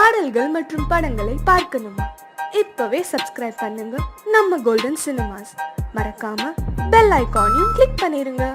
பாடல்கள் மற்றும் படங்களை பார்க்கணுமா? இப்பவே சப்ஸ்கிரைப் பண்ணுங்க நம்ம கோல்டன் சினிமாஸ். மறக்காம பெல் ஐகானையும் கிளிக் பண்ணிருங்க.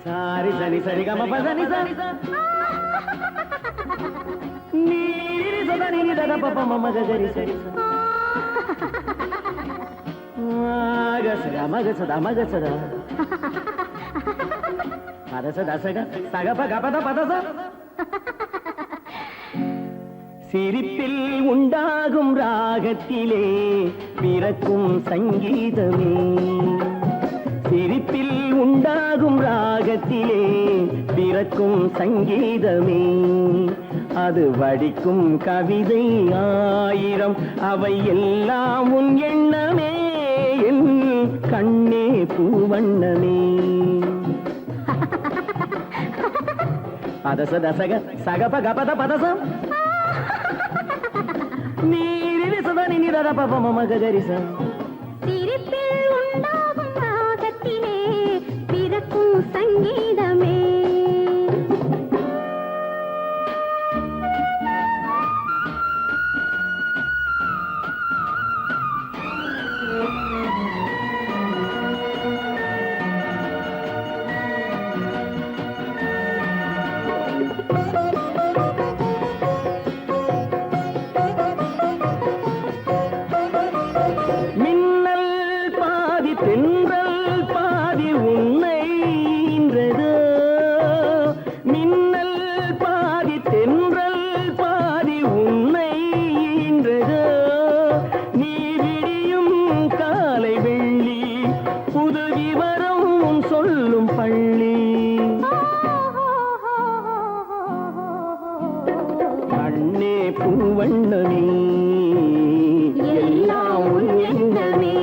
सारी सनी सरी गा मपा सनी सनी नी सदा नी दादा पापा मम्मा गरी सरी मग सदा पदा सदा सगा सगा पगा पदा पदा सा சிரிப்பில் உண்டாகும் ராகத்திலே பிறக்கும் சங்கீதமே, சிரிப்பில் உண்டாகும் ராகத்திலே பிறக்கும் சங்கீதமே, அது வடிக்கும் கவிதை ஆயிரம், அவை எல்லாம் உன் எண்ணமே, என் கண்ணே பூவண்ணமே. பதச தசக சகப கபத பதசம் நீரி சதா நீ தத பப மம கரிச. சிரிப்பில் உண்டாகும் ராகத்திலே பிறக்கும் சங்கீதமே. பூவண்ணமே எல்லாம் உன் எண்ணமே.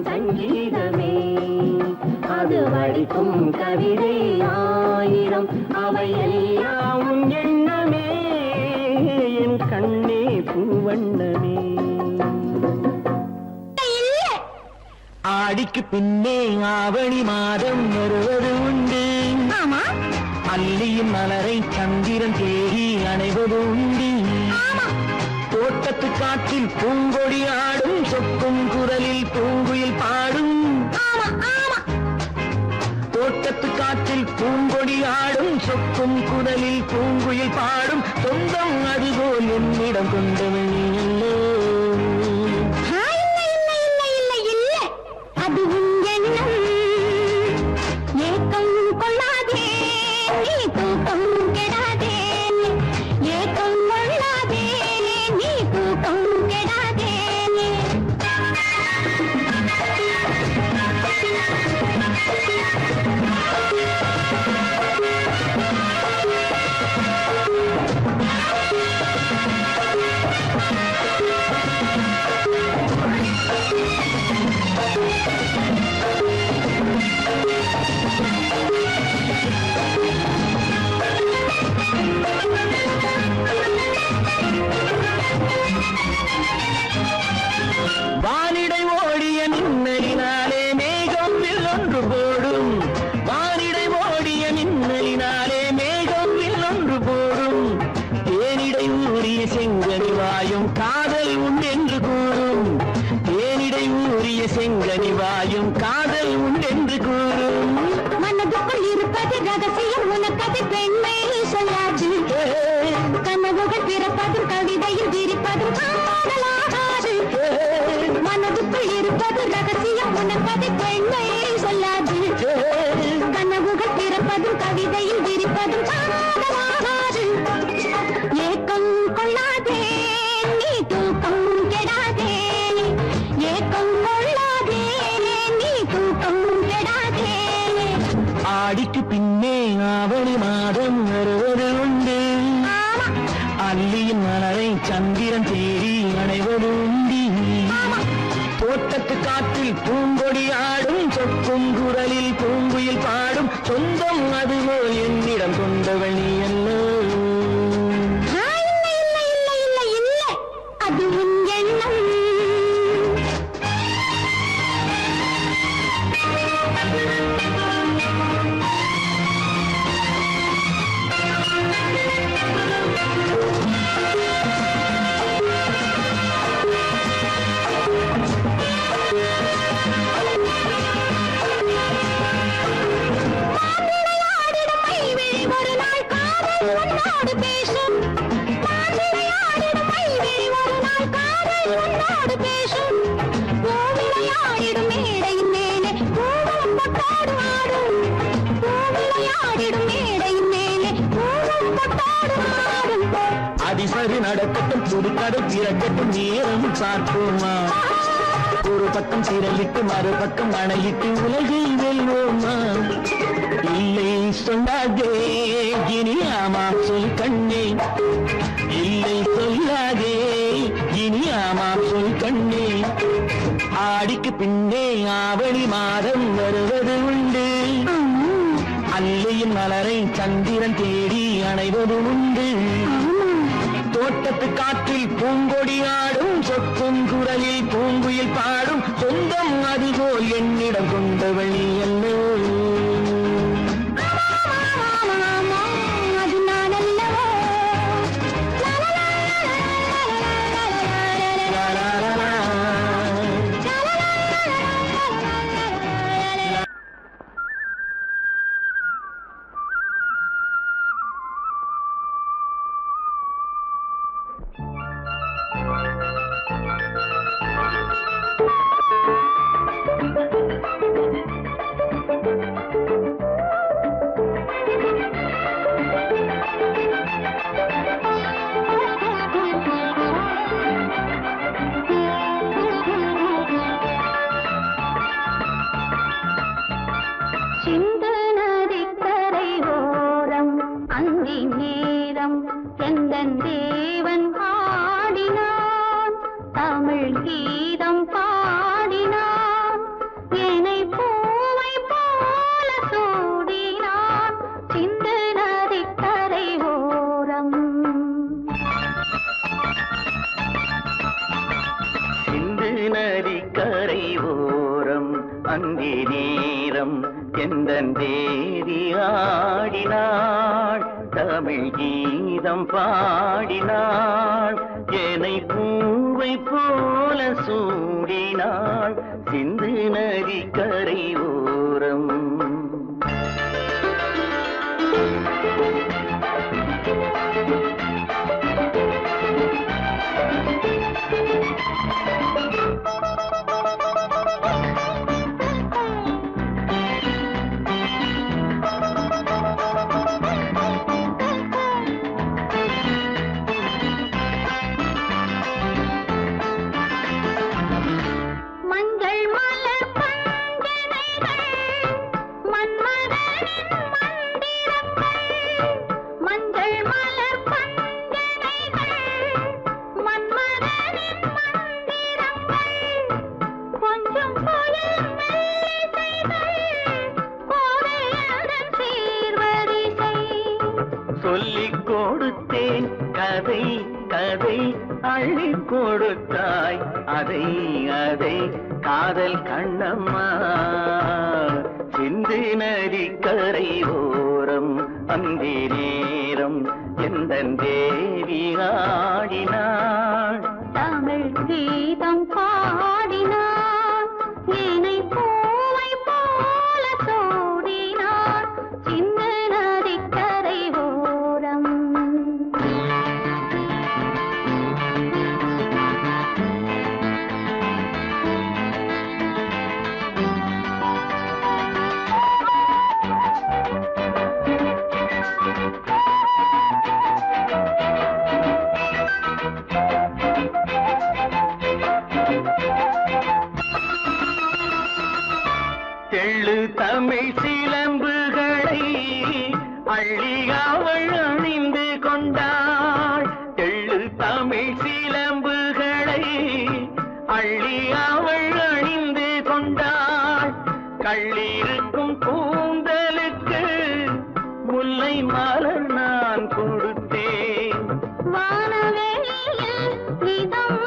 சங்கீதமே, அது வடிக்கும் கவிதை ஆயிரம், அவை எல்லாம் உன் எண்ணமே, என் கண்ணே பூவண்ணமே. ஆடிக்கு பின்னே ஆவணி மாதம் வருவது உண்டு, அல்லியின் மலரை சந்திரன் தேடி அணைவது உண்டு. தோட்டத்து காற்றில் பூங்கொடி ஆடும், சொக்கும் குரலில் பூங்குயில் பாடும். தோட்டத்து காற்றில் பூங்கொடி ஆடும், சொக்கும் குரலில் பூங்குயில் பாடும். சொந்தம் அதுபோல் என்னிடம் என்னிடம் கொண்டவள் நீ அல்ல. அது உன் எண்ணம். ஏக்கம் கொள்ளாதே நீ தூக்கம் கெடாதே. ஏக்கம் கொள்ளாதே நீ தூக்கம் கெடாதே. வானிடை ஓடிய மின்னலினாலே மேகம் ஒன்று போடும். வானிடை ஓடிய மின்னலினாலே மேகம் ஒன்று போடும். தேனிடை ஊறிய செங்கனி வாயும் காதல் உண்டென்று கூறும். தேனிடை ஊறிய செங்கனி வாயும் காதல் உண்டென்று கூறும். மனதுக்குள் இருப்பது ரகசியம் உனக்கது பெண்மை சொல்லாது. கனவுகள் பிறப்பதும் கவிதையில் விரிப்பதும் காதலாகாது. மனதுக்குள் இருப்பது ரகசியம் உனக்கது பெண்மை சொல்லாது. கனவுகள் பிறப்பதும் கவிதையில் விரிப்பதும் காதலாகாது. ஏக்கம் கொள்ளாதே நீ தூக்கம் கெடாதே. ஏக்கம் கொள்ளாதே நீ தூக்கம் கெடாதே. ஆடிக்கு பின்னே ஆவணி மாதம் வருவது உண்டு. அல்லியின் மலரை சந்திரன் தேடி அணைவது உண்டி. தோட்டத்து காற்றில் பூங்கொடி ஆடும். சொக்கும் குரலில் பூங்குயில் பாடும். சொந்தம் அதுபோல் என்னிடம் கொண்டவள் நீ அல்ல. அது உன் எண்ணம். ஒரு நாள் காதல் உன்னோடு பேசும். மாவிளையாடிடும் மைவிழி ஒரு நாள் காதல் உன்னோடு பேசும். பூவிளையாடிடும் மேடையின் மேலே பூவும் பொட்டாடு ஆடும். பூவிளையாடிடும் மேடையின் மேலே பூவும் பொட்டாடு ஆடும். அதிசரி நடக்கட்டும் புதுக்கடை பிறக்கட்டும் நேரம் பார்ப்போமா. ஒரு பக்கம் திரளிட்டு மறுபக்கம் அணையிட்டு உலகை வெல்வோமா. இல்லை சொல்லாதே இனி ஆமாம் சொல் கண்ணே. இல்லை சொல்லாதே இனி ஆமாம் சொல் கண்ணே. ஆடிக்கு பின்னே ஆவணி மாதம் வருவது உண்டு. அல்லியின் மலரை சந்திரன் தேடி அணைவது உண்டு. தோட்டத்து காற்றில் பூங்கொடி ஆடும். சொக்கும் குரலில் பூங்குயில் பாடும். சொந்தம் அதுபோல் என்னிடம் கொண்டவள் நீ அல்ல. அது நான் அல்லவோ. சிந்து நதிக்கரை ஓரம் அந்தி நேரம் எந்தன் தேவன் ஆடினான். தமிழ் கீதம் பாடினான். என்னை பூவை போல சூடினான். சிந்து நதிக்கரை ஓரம். சிந்து நதிக்கரை ஓரம் அந்தி நேரம் எந்தன் தேவி ஆடினாள். தமிழ் கீதம் பாடினாள். என்னை பூவை போல சூடினாள். சிந்து நதிக்கரை ஓரம். அள்ளி கொடுத்தாய் அதை அதை காதல் கண்ணம்மா சிந்து நதி கரை ஓரம் அந்தி நேரம் எந்த தேவி ஆடினாள் தமிழ் கீதம் பாடினான் ஏனை பூவை போல சூடினான் சின்ன நதிக்கரை ஓரம் தெள்ளு தமிழ் சிலம்புகளை அள்ளி அவள் அணிந்து கொண்டாள் தெள்ளு தமிழ் சிலம்புகளை அள்ளி அவள் அணிந்து கொண்டாள் கள்ளிருக்கும் கூந்தலுக்கு முல்லை மலர் நான் கொடுத்தேன் வானவெளியில் இதம்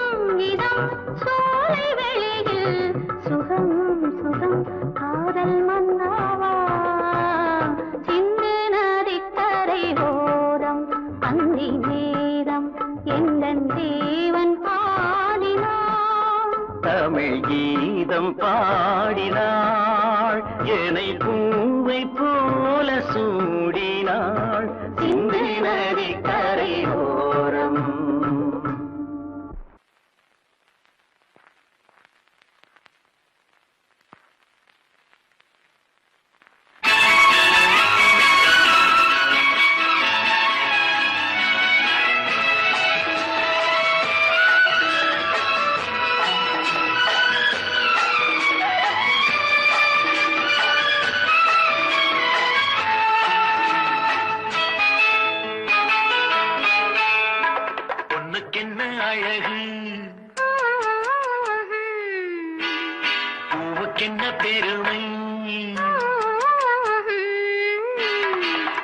இதம் சோலை வெளியில் சுகம் சுகம் காதல் மன்னாவா சிந்து நதிக்கரை ஓரம் அந்தி நேரம் எந்தன் தேவன் பாடினான் தமிழ் கீதம் பாடினாள் என்னை பூவை போல சூடினாள் சிந்து நதி கரை ஓரம் பொண்ணுக்கென்ன அழகு பூவுக்கென்ன பெருமை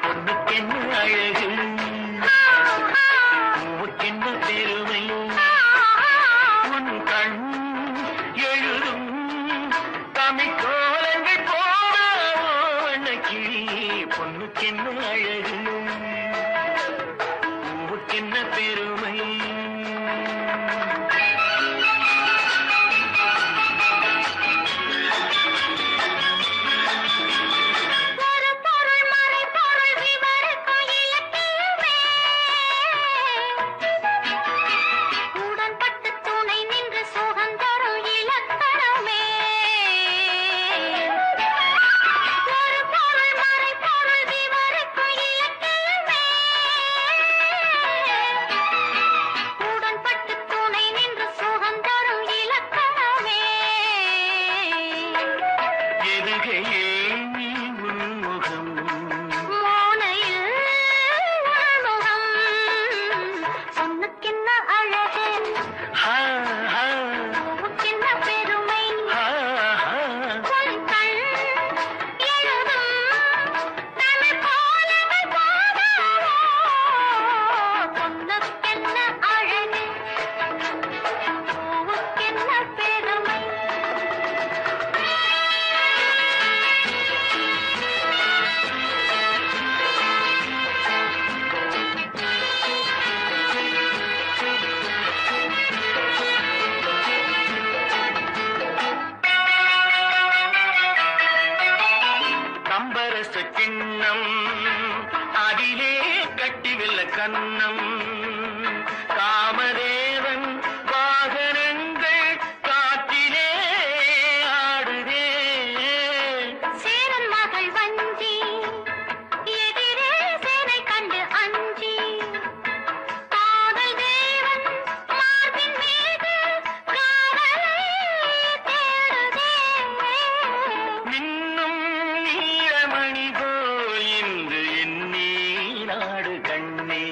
பொண்ணுக்கென்ன அழகு பூவுக்கென்ன பெருமை உன் கண் எழுதும் தமிழ் கோலங்கள் போனக்கி பொண்ணுக்கென்ன அழகு பூவுக்கென்ன பெருமை ஒரு பொருள் மறை பொருள் விவரிக்கும் இலக்கியமே உடன்பட்டு துணை நின்று சுகந்தரும் இலக்கணமே ஒரு பொருள் மறை பொருள் விவரிக்கும் இலக்கியமே உடன்பட்டு துணை நின்று சுகந்தரும் இலக்கணமே எதுகையே நீ உன்முகம் மோனையில் உள்முகம் பொண்ணுக்கென்ன அழகு ஹா ஹா பூவுக்கென்ன பெருமை ஹா ஹா உன் கண் எழுதும் தமிழ் கோலங்கள் போதாதோ பொண்ணுக்கென்ன அழகு பூவுக்கென்ன பெருமை கம்பரச கிண்ணம் அதிலே கட்டி வெல்ல கண்ணம் காமதேவன் வாகனங்கள் காற்றிலே ஆடுதே சேரன் மகள் வஞ்சி எதிரே சேனை கண்டு அஞ்சி காதல் தேவன் மார்பின் மீது காதலை தேடுதே மின்னும் நீலமணி போல் இன்று என் நீ நாடு கண்ணே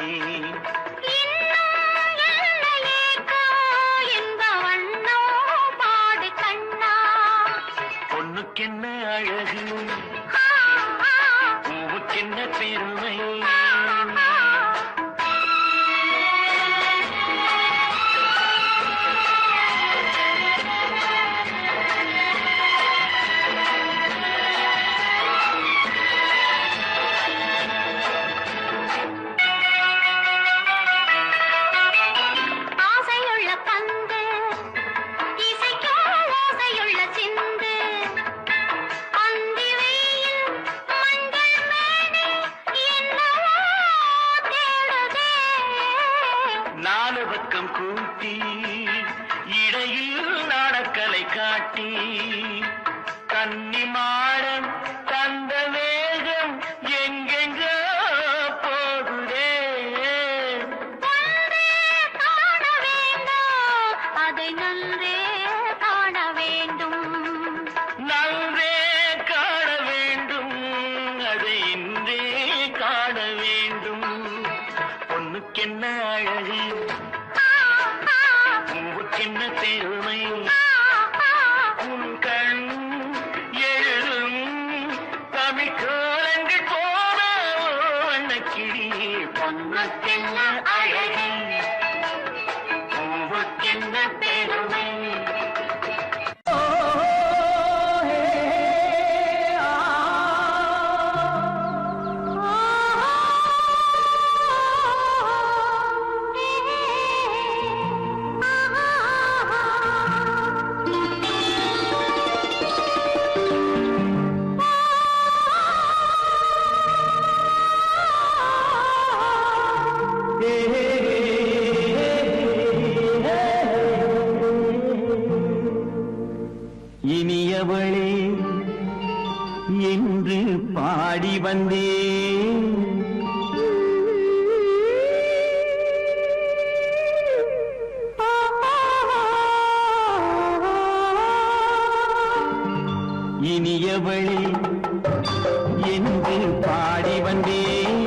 ஆட்டம் கூட்டி இடையில் நாடக்கலை காட்டி கன்னிமாடம் தந்த வேகம் எங்கெங்க போகுதே காண வேண்டும் அதை நன்றே காண வேண்டும் நன்றே காண வேண்டும் அதை இன்றே காண வேண்டும் பொண்ணுக்கென்ன அழகு பூவுக்கென்ன பெருமை உன் கண் எழுதும் தமிழ் கோலங்கள் போன வண்ணக்கிளி பொண்ணுக்கென்ன அழகு பூவுக்கென்ன பெருமை இனியவளே என்று பாடி வந்தேன் இனியவளே என்று பாடி வந்தேன்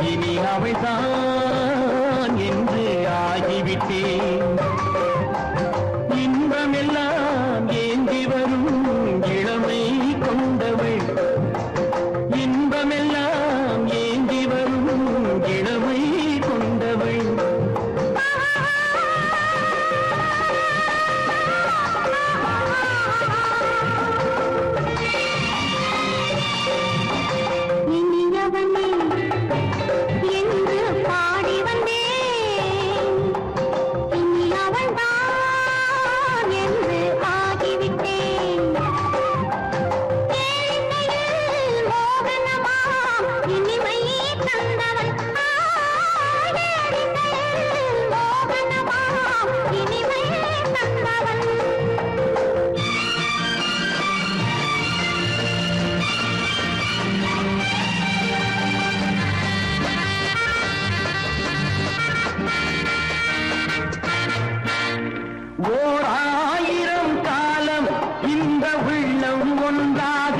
இனி அவள்தான் என்று ஆகிவிட்டேன் இன்பமெல்லாம் ஏந்தி வரும் இளமை கொண்டவள் இன்பமெல்லாம் ஏந்தி வரும் இளமை கொண்டவள் இனியவனே என்று பாடி வந்தேன் இனி அவள்தான் என்று ஆகிவிட்டேன் ஏழையில் மோகனமாம் இனிமை தந்தவன் ஏழையில் மோகனமாம் இனிமை தந்தவன் ஓர் ஆயிரம் காலம் இந்த உள்ளம் ஒன்றாக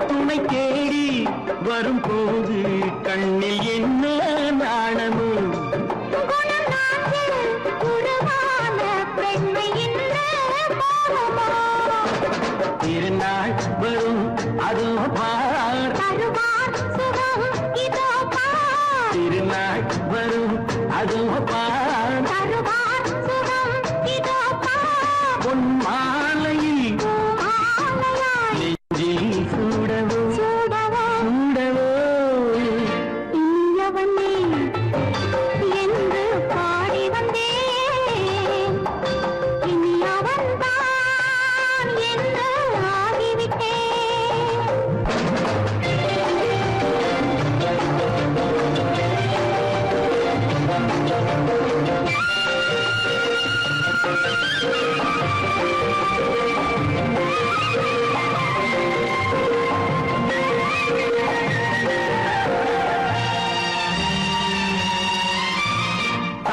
துணை தேடி வரும்போது கண்ணில் என்ன நாணமும் திருநாள் வரும் அதோ பார் திருநாள் வரும் அதோ பார் பொன் மாலையில் நெஞ்சில் சூடவோ சூடவோ என்று பாடி வந்தேன் இனி அவன்தான் என்று ஆகிவிட்டேன்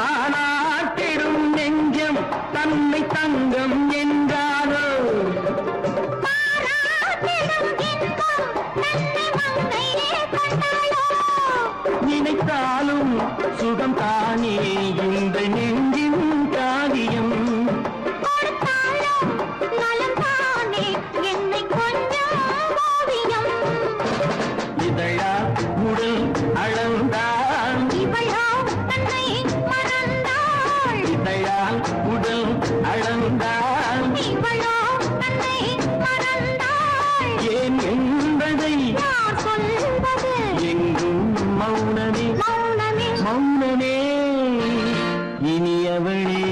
தானாட்டிடும் நெஞ்சம் தன்னை தங்கம் என்றாரோ நினைத்தாலும் சுகம் தானே இந்த நெஞ்சின் காரியம் இதழா உடல் அளந்தான் இதழால் உடல் அளந்தான் ஏன் என்பதை எங்கும் மௌனமே மௌனமே இனியவளே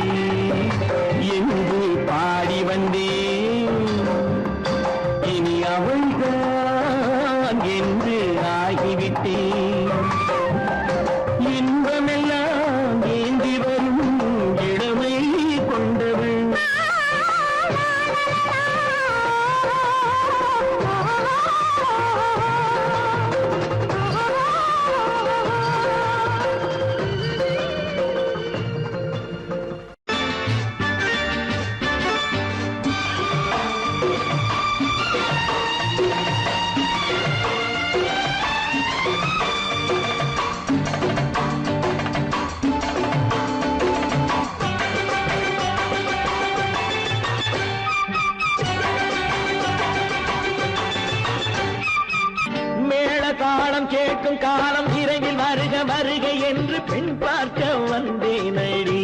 மேளதாளம் கேட்கும் காலம் விரைவில் வருக வருக என்று பெண் பார்க்க வந்தேனடி.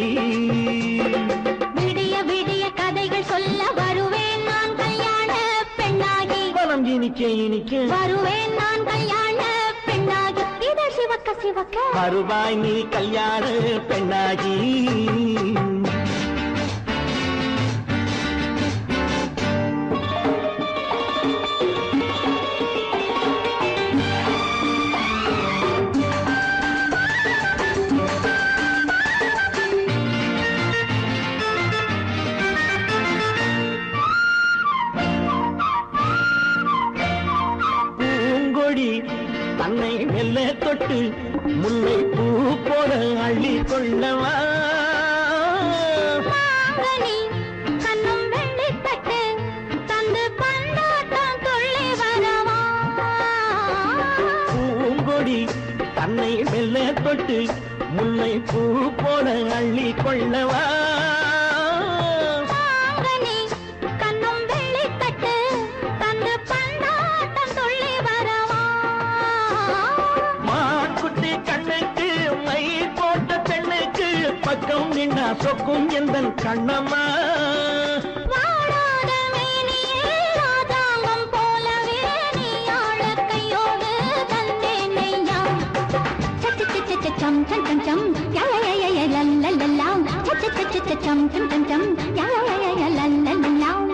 விடிய விடிய கதைகள் சொல்ல வருவேன் நான் கல்யாண பெண்ணாகி. மனம் இனிக்க இனிக்க வருவேன் நான் கல்யாண பெண்ணாகி. இதழ் சிவக்க சிவக்க வருவாய் நீ கல்யாண பெண்ணாகி. தன்னை மெல்ல தொட்டு முல்லை பூ போல அள்ளி கொள்ளவா. கண்ணும் வெள்ளி தட்டு தந்து பந்தாட்டம் துள்ளி வரவா. பூங்கொடி தன்னை மெல்ல தொட்டு முல்லை பூ போல அள்ளி கொள்ளவா. பக்கம் நின்னா சொக்கும் எந்தன் கண்ணம்மா. வாடாத மேனியே ராதாங்கம் போலவே நீ ஆழக்கையோடு தந்தேன் நெய்யா. சம் சம் சம் சம் யய லல்லல்லாம். சம் சம் சம் சம் யய லல்லல்லாம்.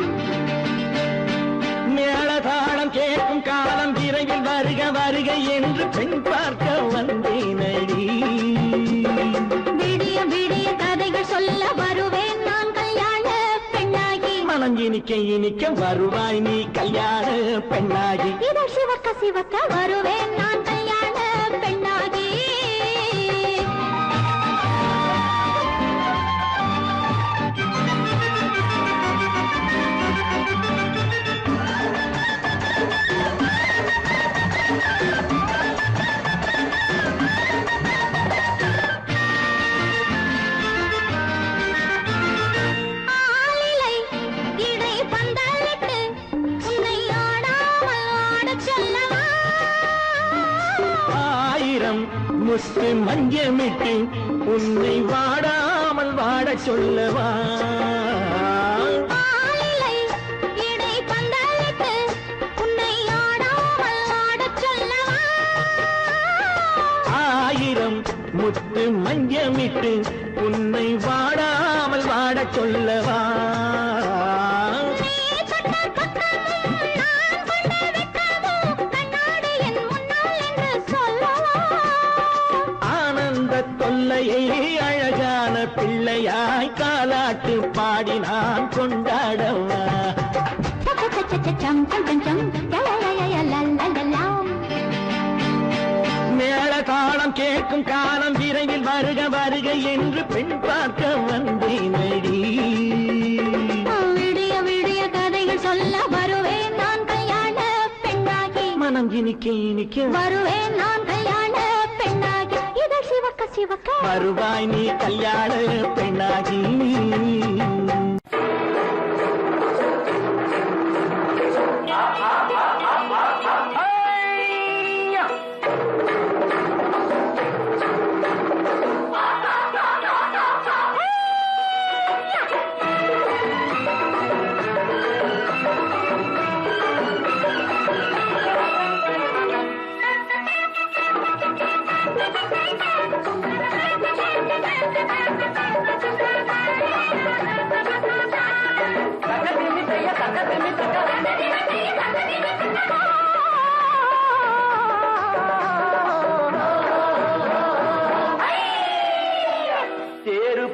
மேளதாளம் கேட்கும் காலம் விரைவில் வருக வருக என்று பெண் பார்க்க வந்தேனடி. விடிய விடிய கதைகள் சொல்ல வருவேன் நான் கல்யாண பெண்ணாகி. மனம் இனிக்க இனிக்க வருவாய் நீ கல்யாண பெண்ணாகி. இதழ் சிவக்க சிவக்க வருவேன் நான் கல்யாண பெண்ணாகி. முத்து மஞ்சமிட்டு உன்னை வாடாமல் வாடச் சொல்லவா. ஆயிரம் முத்து மஞ்சமிட்டு உன்னை வாடாமல் வாடச் சொல்லவா. தொல்லையை அழகான பிள்ளையாய் காலாட்டு பாடி நான் கொண்டாடவா. மேளதாளம் கேட்கும் காலம் விரைவில் வருக வருக என்று பெண் பார்க்க வந்தேனடி. விடிய விடிய கதைகள் சொல்ல வருவேன் நான் கல்யாண பெண்ணாகி. மனம் இனிக்க இனிக்க வருவேன் நான் கல்யாண பெண்ணாகி. இதழ் சிவக்க சிவக்க வருவாய் நீ கல்யாண பெண்ணாகி.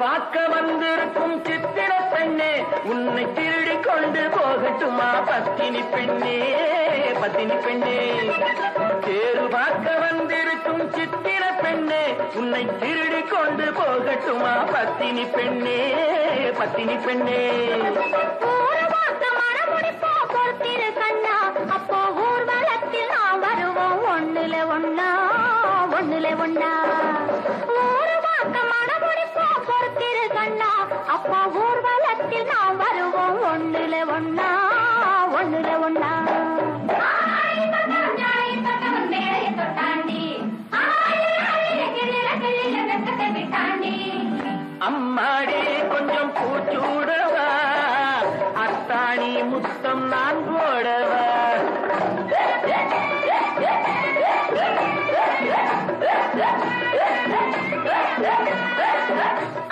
பார்க்க வந்திருக்கும் சித்திர பெண்ணே உன்னை திருடி கொண்டு போகட்டுமா பத்தினி பெண்ணே பத்தினி பெண்ணே. தேரு பார்க்க வந்திருக்கும் சித்திர பெண்ணே உன்னை திருடி கொண்டு போகட்டுமா பத்தினி பெண்ணே பத்தினி பெண்ணே. அப்போ ஊர்வலத்தில் நாம் வருவோம் ஒண்ணுல ஒண்ணா ஒண்ணுல ஒண்ணா. பொறுத்திரு கண்ணா அப்பா ஊர்வலத்தில் நாம் வருவோம் ஒண்ணுல ஒண்ணா ஒண்ணுல ஒண்ணா. அம்மாடி கொஞ்சம் பூச்சூடவா, அத்தாணி முத்தம் நான் போடவா.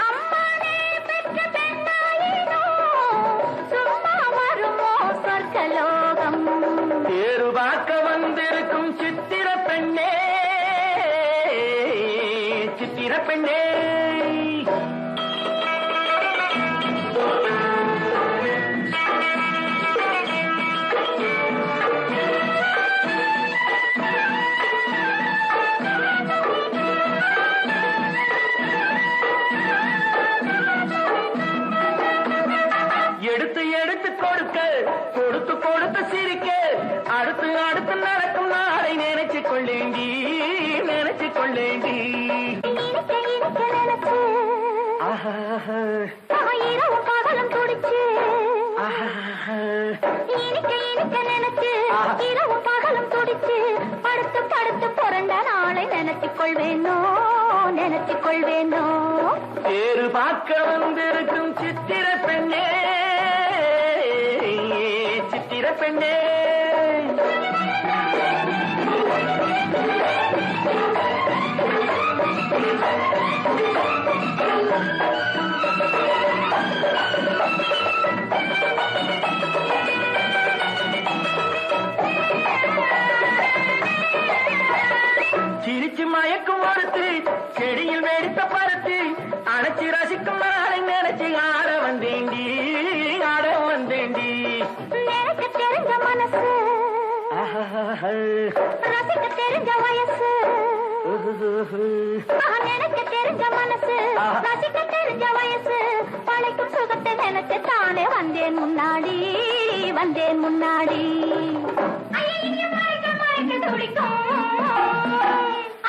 அம்மானே பெற்ற பெண்ணாயினோ சும்மா வருமோ சொர்க்கலோகம். தேரு பார்க்க வந்திருக்கும் சித்திர பெண்ணே, சித்திர பெண்ணே. எடுத்து எடுத்து கொடுக்க, கொடுத்து கொடுத்து சிரிக்க, அடுத்து அடுத்து நடக்கும் நாளை நினைச்சு கொள்ளேண்டி, நினைச்சு கொள்ளேண்டி. இனிக்க இனிக்க நினைச்சு ஆஹா, இரவும் பகலும் துடிச்சு. இனிக்க இனிக்க நினைச்சு இரவும் பகலும் துடிச்சு. படுத்து படுத்து புரண்ட நாளை நினைச்சுக் கொள்வேனோ, நினைச்சுக் கொள்வேனோ. தேரு பார்க்க வந்திருக்கும் சித்திர பெண்ணே, சித்திர பெண்ணே. சிரிச்சு மயக்கும் ஒருத்து, செடியில் வெடித்த பருத்து, அணைச்சி ரசிக்கும் நாளை நினைச்சு ஆட வந்தேண்டி, ஆட வந்தேண்டி. நினைக்க தெரிஞ்ச மனசு, ரசிக்க தெரிஞ்ச வயசு. நினைக்க தெரிஞ்ச மனசு, ரசிக்க தெரிஞ்ச வயசு. பழைக்கும் சுகத்தை நினைச்சு தானே வந்தேன் முன்னாடி, வந்தேன் முன்னாடி. ஐயைய மறைக்க மறைக்க துடிக்கும்,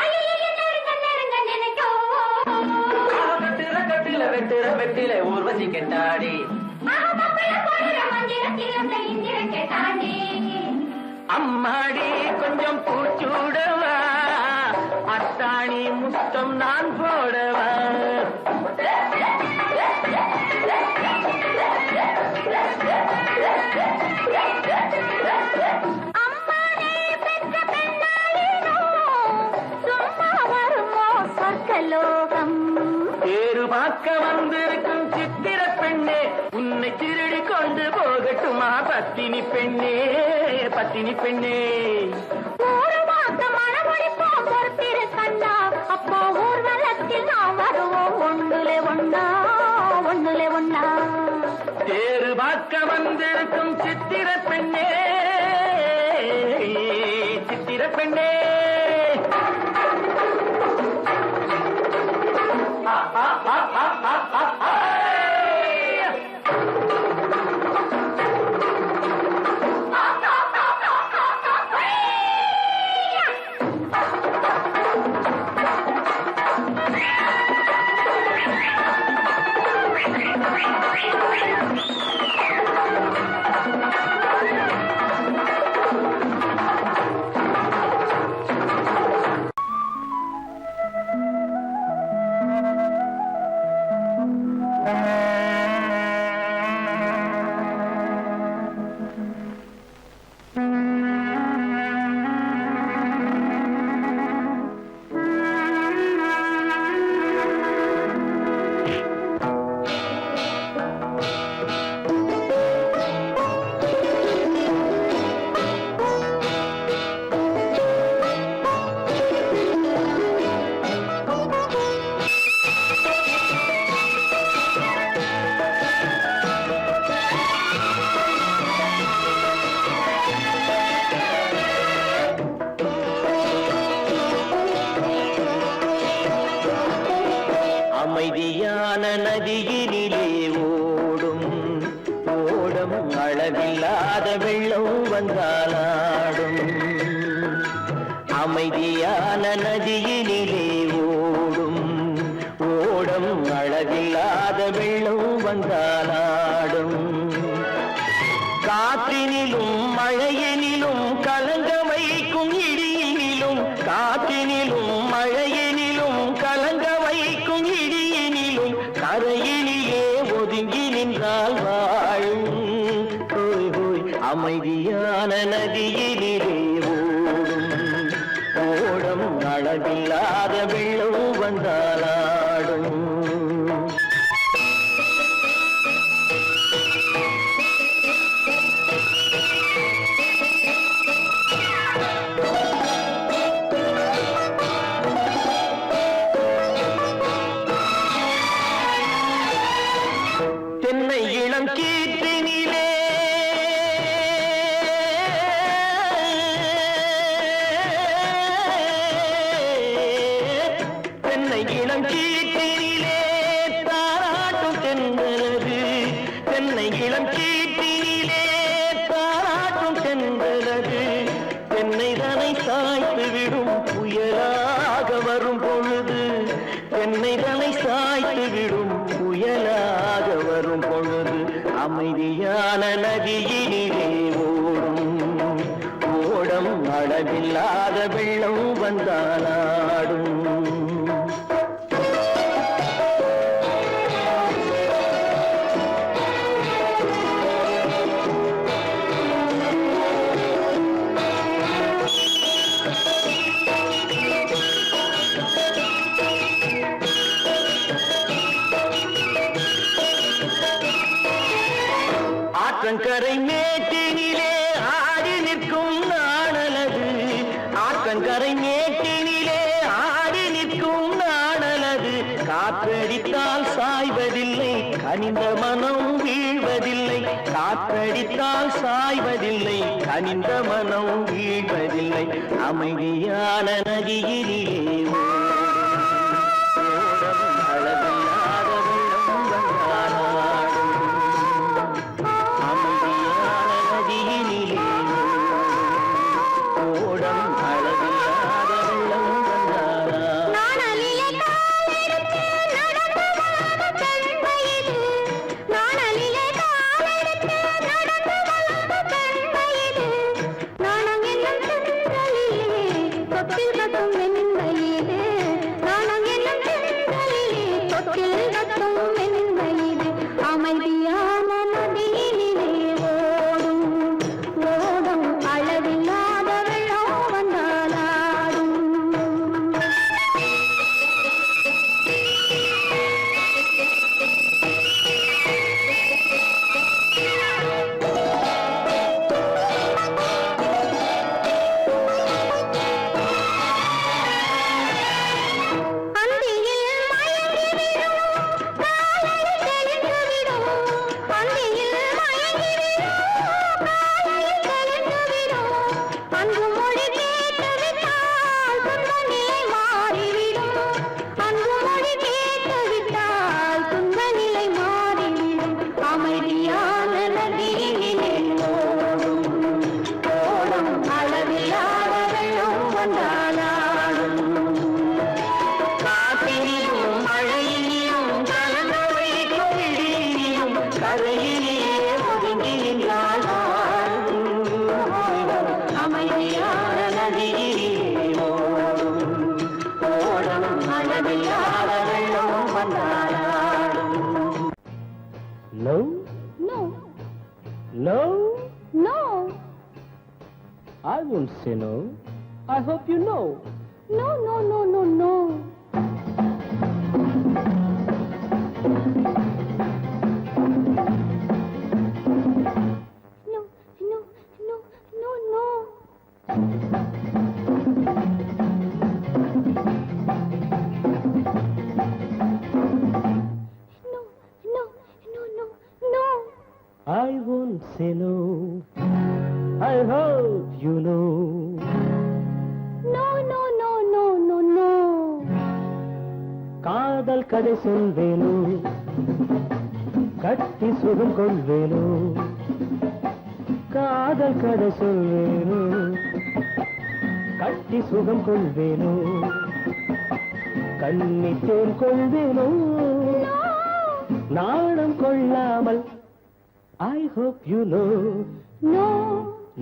ஐயைய நெருங்க நெருங்க நினைக்கும். கட்டுற கட்டில வெட்டுற வெட்டில ஊர்வசி கெட்டாடி. அம்மாடி கொஞ்சம் பூச்சூடவா, அத்தாணி முத்தம் நான் போடவா. அம்மானே பெற்ற பெண்ணாயினோ சும்மா வருமோ சொர்க்கலோகம். தேரு பார்க்க வந்திருக்கும் சித்திர பெண்ணே, உன்னை திருடி கொண்டு போகட்டுமா பத்தினி பெண்ணே, பத்தினி பெண்ணே. ஒரு வாக்க மனமொழிப்போம் பொறுத்திரு கண்ணா. அப்போ ஊர்வலத்தில் நாம் வருவோம் ஒண்ணுலே ஒண்ணா, ஒண்ணுலே ஒண்ணா. தேரு பார்க்க வந்திருக்கும் சித்திர பெண்ணே, சித்திர பெண்ணே. அமைதியான நதியினிலே ஓடும் ஓடம், அளவில்லாத வெள்ளம் வந்தாலாடும். அமைதியான நதியினிலே ஓடும் ஓடம், அளவில்லாத வெள்ளம் வந்தாலாடும். காற்றினிலும் மழையினிலும் கலங்க வைக்கும் இடியினிலும், காற்றினிலும் மழையினிலும் கலங்க வைக்கும் இடியினிலும் அளவில்லாத வெள்ளம் வந்தாலாடும். தென்னை இளம் கீற்றினிலே தென்னை இளம் கீற்றினிலே தாராட்டும் தென்றலது. தென்னை இளம் கீற்றினிலே தாராட்டும் தென்றலது. தென்னை தனை சாய்த்து விடும் புயலாக வரும் பொழுது. தென்னை தனை சாய்த்து விடும் புயலாக வரும் பொழுது. அமைதியான நதியினிலே ஓடும் ஓடம் அளவில்லாத வெள்ளம் வந்தாலாடும். ஆற்றங்கரை மேட்டினிலே ஆடி நிற்கும் நாணலது. ஆற்றங்கரை மேட்டினிலே ஆடி நிற்கும் நாணலது. காற்றடித்தால் சாய்வதில்லை, கனிந்த மனம் வீழ்வதில்லை. காற்றடித்தால் சாய்வதில்லை, கனிந்த மனம் வீழ்வதில்லை. அமைதியான நதியிலே No? No. No? No. I won't say no. I hope you know. No, no, no, no, no. No, no, no, no, no. No, no, no, no, no. I won't say no. I hope you know. No, no, no, no, no, no. காதல் கதை சொல்வேனோ, கட்டி சுகம் கொள்வேனோ. காதல் கதை சொல்வேனோ, கட்டி சுகம் கொள்வேனோ. கன்னித்தேன் கொள்வேனோ, நாணம் கொள்ளாமல். I hope you know. No.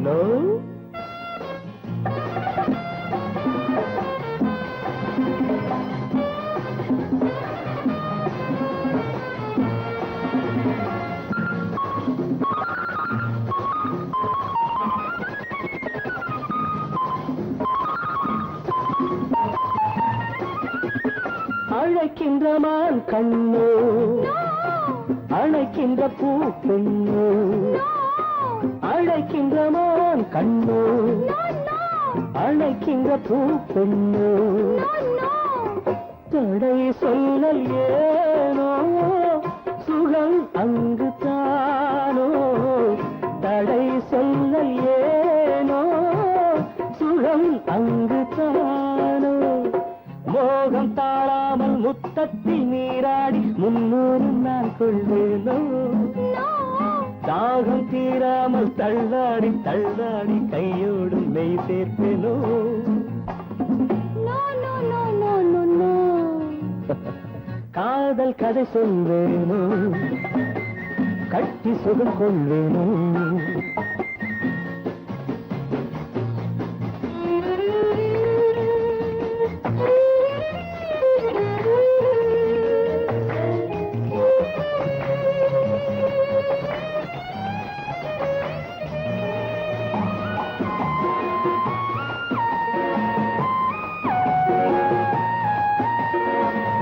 No? அழைக்கின்ற மான் கண்ணோ அழைக்கின்ற பூ பெண்ணோ அழைக்கின்ற மான் கண்ணோ அழைக்கின்ற பூ பெண்ணோ தடை சொல்லல் ஏனோ சுகம் அங்கு தானோ தடை சொல்லல் ஏனோ சுகம் அங்கு தானோ மோகம் தாழாமல் முத்தத்தில் நீராடி முன்னூறு நான் கொள்வேனோ தாகம் தீராமல் தள்ளாடி தள்ளாடி கையோடும் மெய் சேர்ப்பேனோ காதல் கதை சொல்வேனோ கட்டி சுகம் கொள்வேனோ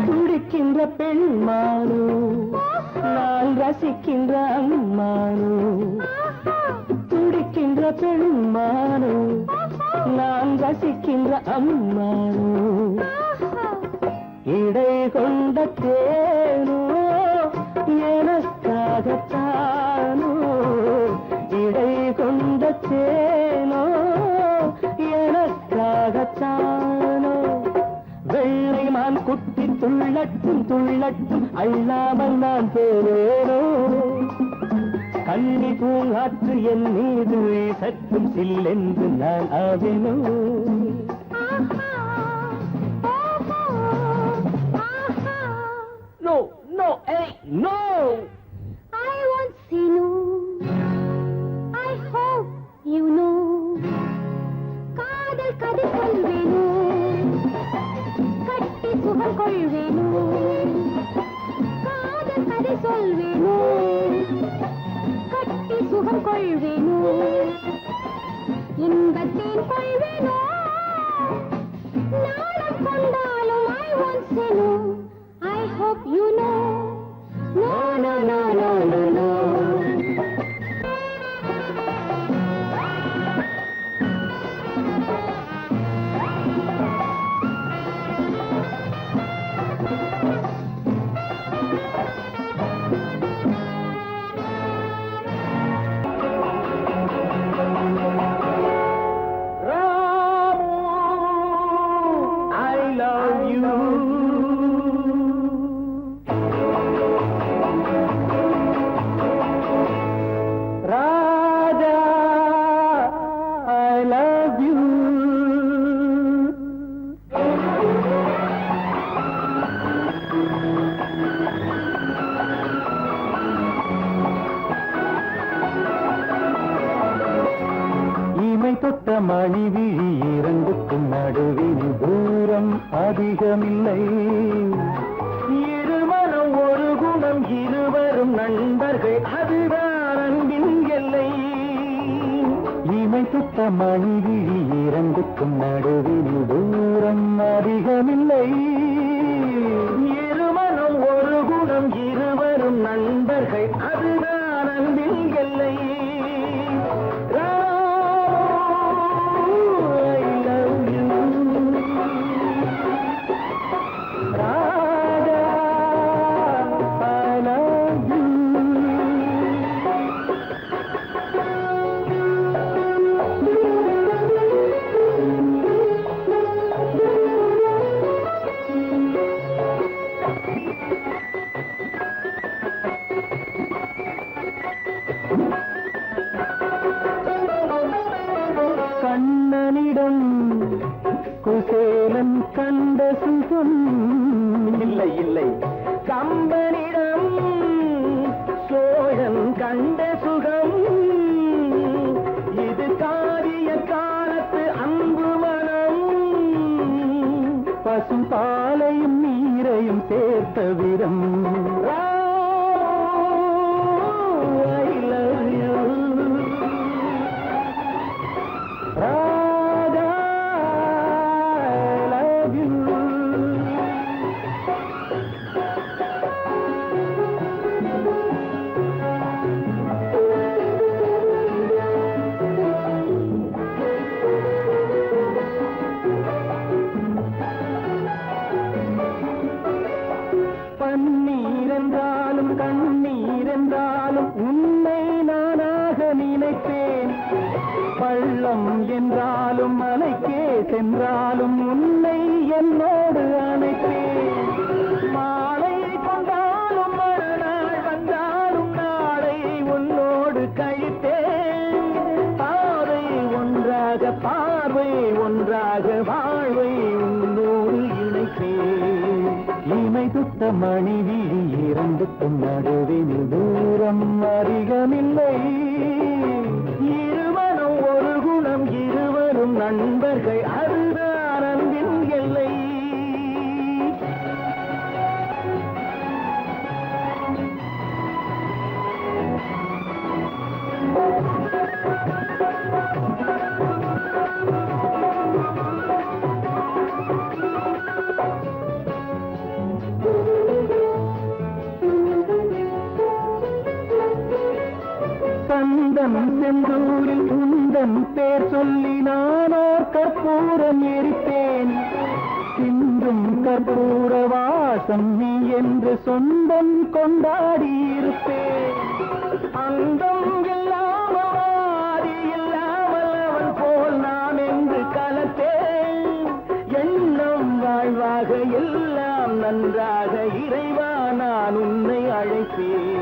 துடிக்கின்ற பெண்மானோ நான் ரசிக்கின்ற அம்மானோ துடிக்கின்ற பெண்மானோ நான் ரசிக்கின்ற அம்மானோ இடை கொண்ட தேனோ எனக்காகத்தானோ இடை கொண்ட தேனோ எனக்காகத்தானோ வெள்ளை மான் குட்டி துள்ளட்டும் துள்ளட்டும் அள்ளாமல் நான் போவேனோ கன்னி பூங்காற்று என் மீது சற்றும் சில்லென்று நான் ஆவேனோ No, no, hey, no! I won't say no. I hope you know. காதல் கதை சொல்வேனோ கட்டி சுகம் கொள்வேனோ காதல் கதை சொல்வேனோ கட்டி சுகம் கொள்வேனோ இன்பத்தேன் கொள்வேனோ நாளம் கொண்டாலும் I won't say no. I hope you know. No, no, no, no, no, no. தொட்ட மணிவிழி இரண்டுக்கும் நடுவில் தூரம் அதிகமில்லை இருமனம் ஒரு குணம் இருவரும் நண்பர்கள் அதுதான் அன்பின் எல்லை இமை தொட்ட மணிவிழி இரண்டுக்கும் நடுவில் தூரம் அதிகமில்லை இருமனம் ஒரு குணம் இருவரும் நண்பர்கள் அதுதான் அன்பின் எல்லை கண்ணனிடம் குசேலன் கண்ட சுகம் இல்லை இல்லை கம்பனிடம் சோழன் கண்ட சுகம் இது காரிய காலத்து அன்பு மனம் பசும் பாலையும் நீரையும் சேர்த்த விரம் தொட்ட மணிவி இரண்டுக்கும் நடுவில் தூரம் அதிகமில்லை. இருவரும் ஒரு குணம், இருவரும் நண்பர்கள், அதுதான் அன்பின் எல்லை. கந்தன் செந்தூரில் குந்தன் பேர் சொல்லி நானோர் கற்பூரம் எரித்தேன். சிந்தும் கற்பூர வாசம் நீ என்று சொந்தம் கொண்டாடி இருப்பேன். அந்தம் இல்லாமல் ஆதி இல்லாமல் அவன் போல் நான் என்று கலத்தேன். எண்ணம் வாழ்வாக எல்லாம் நன்றாக இறைவா நான் உன்னை அழைப்பேன்.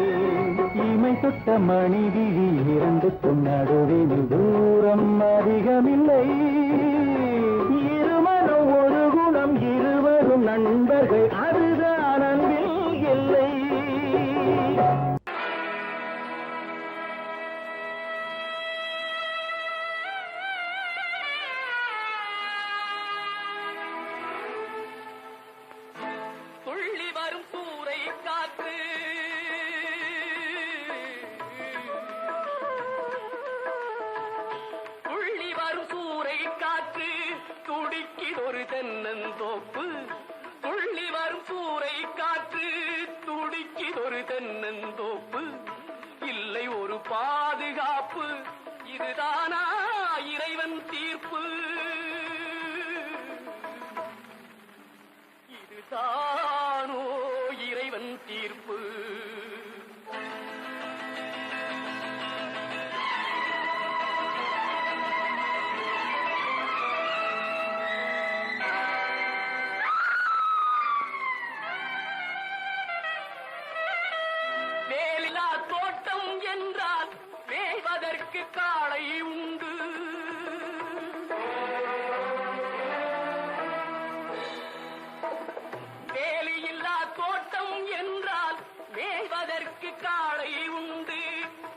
இமை தொட்ட மணிவிழி இரண்டுக்கும் நடுவில் தூரம் அதிகமில்லை. இருமனம் ஒரு குணம், இருவரும் நண்பர்கள், அதுதான் அன்பில் எல்லை. துள்ளி வரும் சூறை காற்று துள்ளி வரும் சூறை காற்று துடிக்கிதொரு தென்னந்தோப்பு. துள்ளி வரும் சூறை காற்று துடிக்கிதொரு தென்னந்தோப்பு. இல்லை ஒரு பாதுகாப்பு, இதுதானா இறைவன் தீர்ப்பு? இதுதானோ இறைவன் தீர்ப்பு? வேலிலா தோட்டம் என்றால் வேய்வதற்கு காளை உண்டு. வேலியில்லா தோட்டம் என்றால் மேய்வதற்கு காளை உண்டு.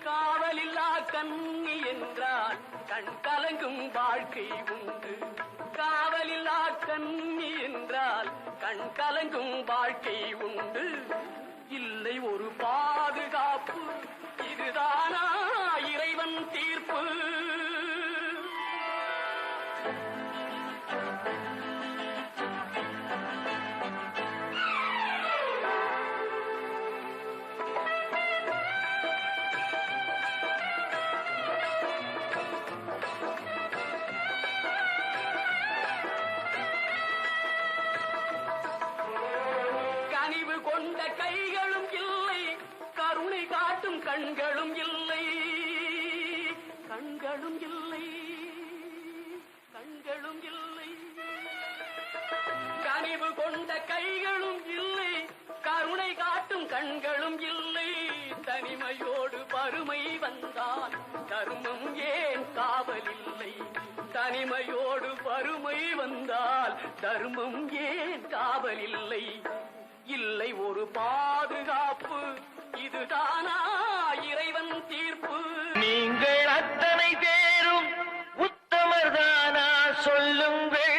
காவலில்லா கண்ணி என்றால் கண் கலங்கும் வாழ்க்கை உண்டு. காவலில்லா கண்ணி என்றால் கண் கலங்கும் வாழ்க்கை உண்டு. இல்லை ஒரு பாதுகாப்பு, இதுதானா இறைவன் தீர்ப்பு? கனிவு கொண்ட கைகளும் இல்லை, கருணை காட்டும் கண்களும் இல்லை. கண்களும் இல்லை, கண்களும் இல்லை. கனிவு கொண்ட கைகளும் இல்லை, கருணை காட்டும் கண்களும் இல்லை. தனிமையோடு வறுமை வந்தால் தர்மம் ஏன் காவலில்லை? தனிமையோடு வறுமை வந்தால் தர்மம் ஏன் காவலில்லை? இல்லை ஒரு பாதுகாப்பு, இதுதானா இறைவன் தீர்ப்பு? நீங்கள் அத்தனை பேரும் உத்தமர்தானா சொல்லுங்கள்.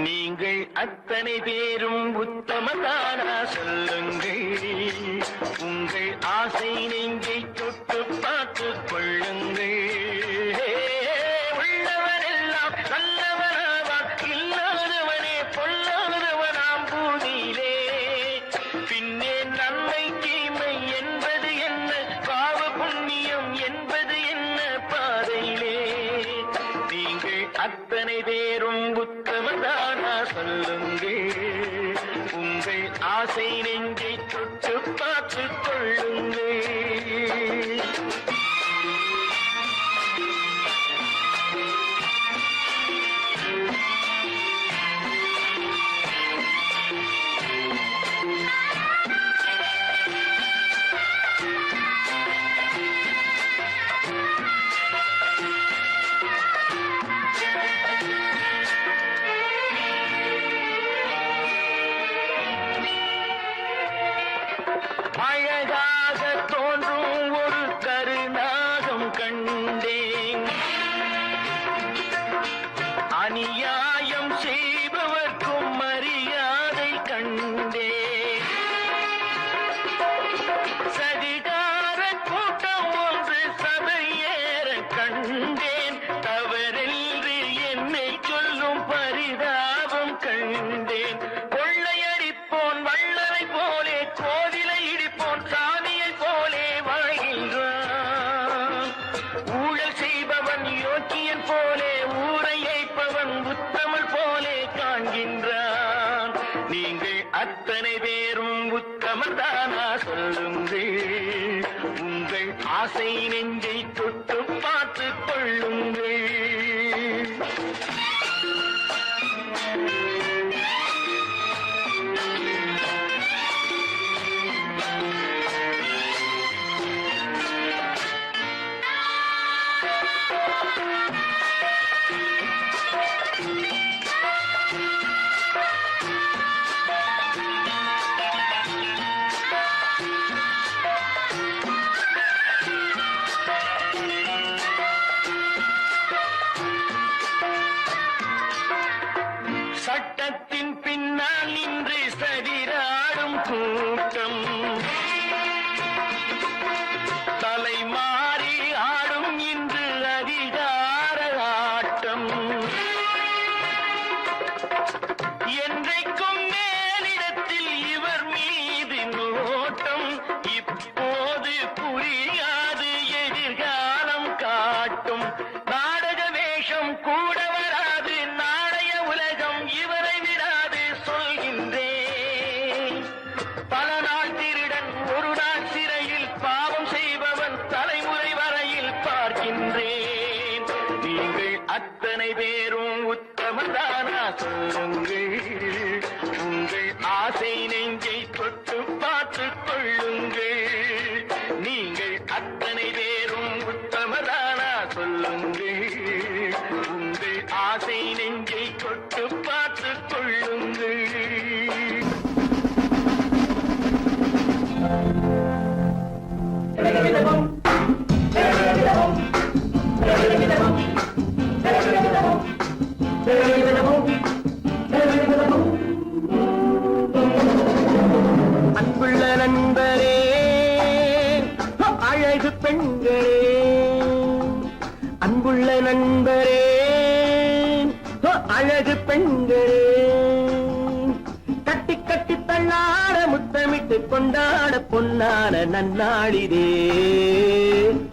நீங்கள் அத்தனை பேரும் உத்தமர்தானா சொல்லுங்கள். உங்கள் ஆசை நெஞ்சை தொட்டு பார்த்துக் கொள்ளுங்கள். அத்தனை பேரும் உத்தமதானா சொல்லுங்கள். உங்கள் ஆசை நெஞ்சை தொட்டு பார்த்துக் கொள்ளுங்கள். என்றும் கூட வராது, நாளைய உலகம் இவரை விடாது சொல்கின்றேன். பல நாள் திருடன் ஒரு நாள் சிறையில், பாவம் செய்பவன் தலைமுறை வரையில் பார்க்கின்றேன். நீங்கள் அத்தனை பேரும் உத்தமதானா சொல்லுங்கள், உங்கள் ஆசை நெஞ்சை தொட்டு பார்த்துக் கொள்ளுங்கள். நீங்கள் அத்தனை பேரும் உத்தமதானா சொல்லுங்கள், உங்கள் ஆசை நெஞ்சை தொட்டு பார்த்துக் கொள்ளுங்கள். அன்புள்ள நண்பரே, அழகு பெண்களே, அன்புள்ள நண்பரே, அழகு பெண்களே, கட்டி கட்டி தள்ளாட முத்தமிட்டு கொண்டாட பொன்னான நன்னாளிதே,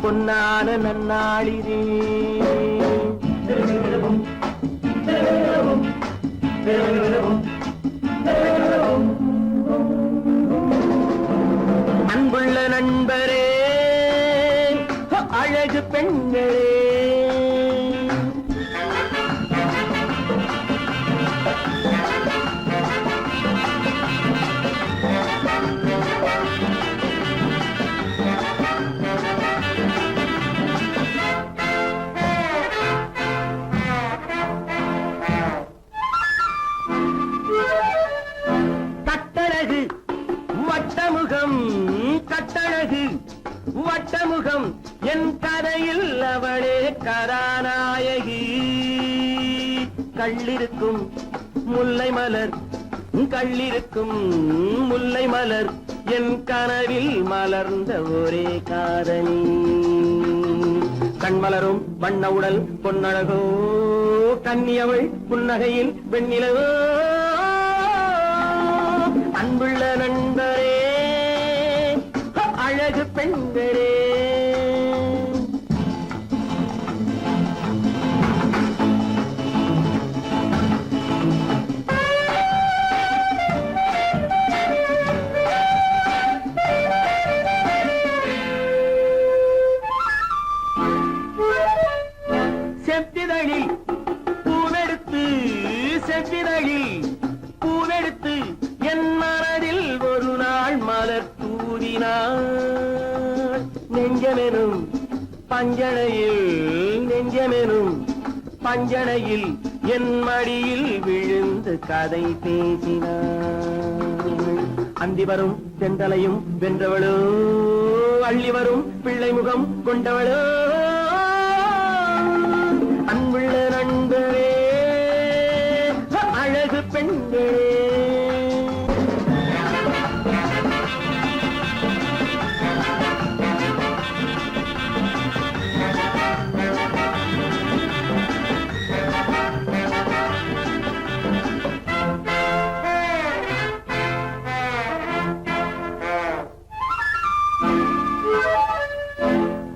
பொன்னான நன்னாளிதே. அன்புள்ள நண்பரே, அழகு பெண்களே, கட்டழகு வட்டமுகம், கட்டழகு வட்டமுகம், என் கதையில் அவளே கதாநாயகி. கள்ளிருக்கும் முல்லை மலர், கள்ளிருக்கும் முல்லை மலர், என் கனவில் மலர்ந்த ஒரே காதலி. கண்மலரும் வண்ண உடல் பொன்னழகோ, கன்னியவள் புன்னகையில் வெண்ணிலவோ. அன்புள்ள நண்பரே, அழகு பெண்களே, செப்பிதழில் பூவெடுத்து, செப்பிதழில் பூவெடுத்து, என் மனதில் ஒரு நாள் மலர் தூவினாள். நெஞ்சமெனும் பஞ்சனையில், நெஞ்சமெனும் பஞ்சனையில், என் மடியில் விழுந்து கதை பேசினாள். அந்தி வரும் செந்தலையும் வென்றவளோ, அள்ளி வரும் பிள்ளை முகம் கொண்டவளோ. அன்புள்ள நண்பரே, அழகு பெண்களே,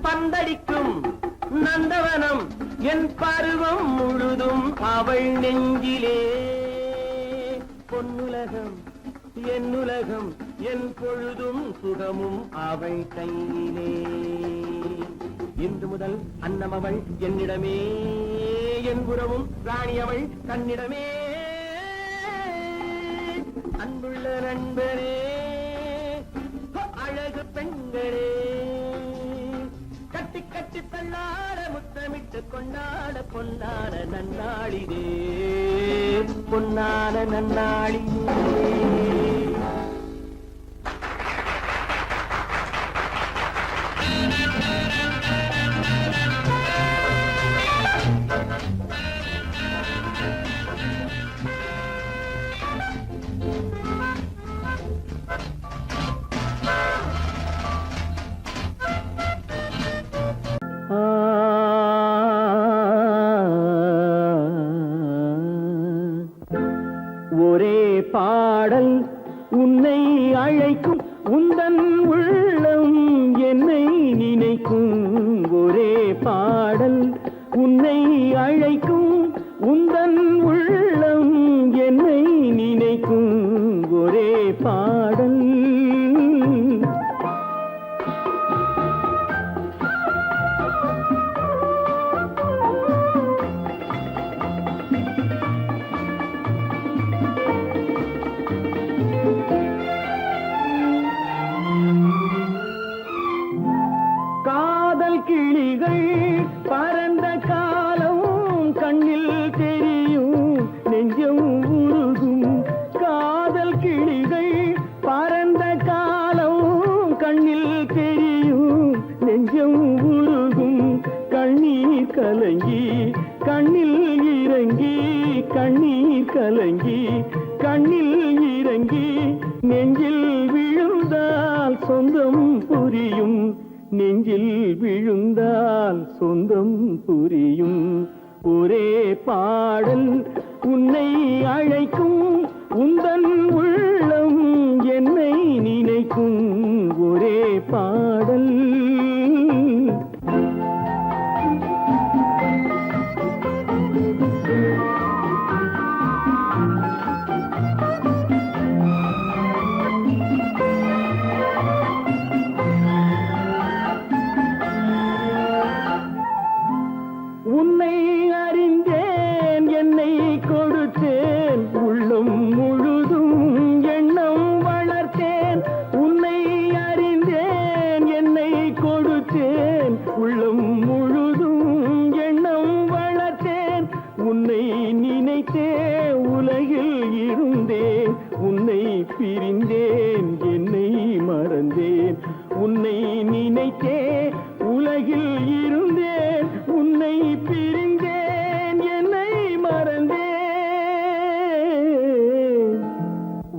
பந்தடிக்கும் நந்தவனம் என் பருவம் முழுதும் அவள் நெஞ்சிலே. பொன்னுலகம் என்னுலகம், என் பொழுதும் சுகமும் அவள் கையிலே. இன்று முதல் அன்னம் அவள் என்னிடமே, என் உறவும் ராணி அவள் கண்ணிடமே. அன்புள்ள நண்பரே, அழகு பெண்களே, கட்டி கட்டி தள்ளாட முத்தமிட்டு கொண்டாட பொன்னான நன்னாளிதே, பொன்னான நன்னாளிதே. ஒரே பாடல் உன்னை அழைக்கும், உந்தன் உள்ளம் என்னை நினைக்கும். ஒரே பாடல் உன்னை அழைக்கும், பரந்த காலம் கண்ணில் தெரியும் நெஞ்சம் உருகும் காதல் கிளிகள் பரந்த காலம் கண்ணில் தெரியும் நெஞ்சம் உருகும் கண்ணீர் கலங்கி கண்ணில் இறங்கி கண்ணீர் கலங்கி கண்ணில் இறங்கி நெஞ்சில் விழுந்தால் சொந்தம் புரியும் நெஞ்சில் விழுந்தால் சொந்தம் புரியும் ஒரே பாடல் உன்னை அழைக்கும் உந்தன் உள்ளம் என்னை நினைக்கும் ஒரே பாடல் உன்னை அறிந்தேன் என்னை கொடுத்தேன் உள்ளம் முழுதும் எண்ணம் வளர்த்தேன் உன்னை அறிந்தேன் என்னை கொடுத்தேன் உள்ளம் முழுதும் எண்ணம் வளர்த்தேன் உன்னை நினைத்தே உலகில் இருந்தேன் உன்னை பிரிந்தேன் என்னை மறந்தேன் உன்னை நினைத்தே உலகில் இருந்தேன் உன்னை பிரிந்தேன் என்னை மறந்தேன்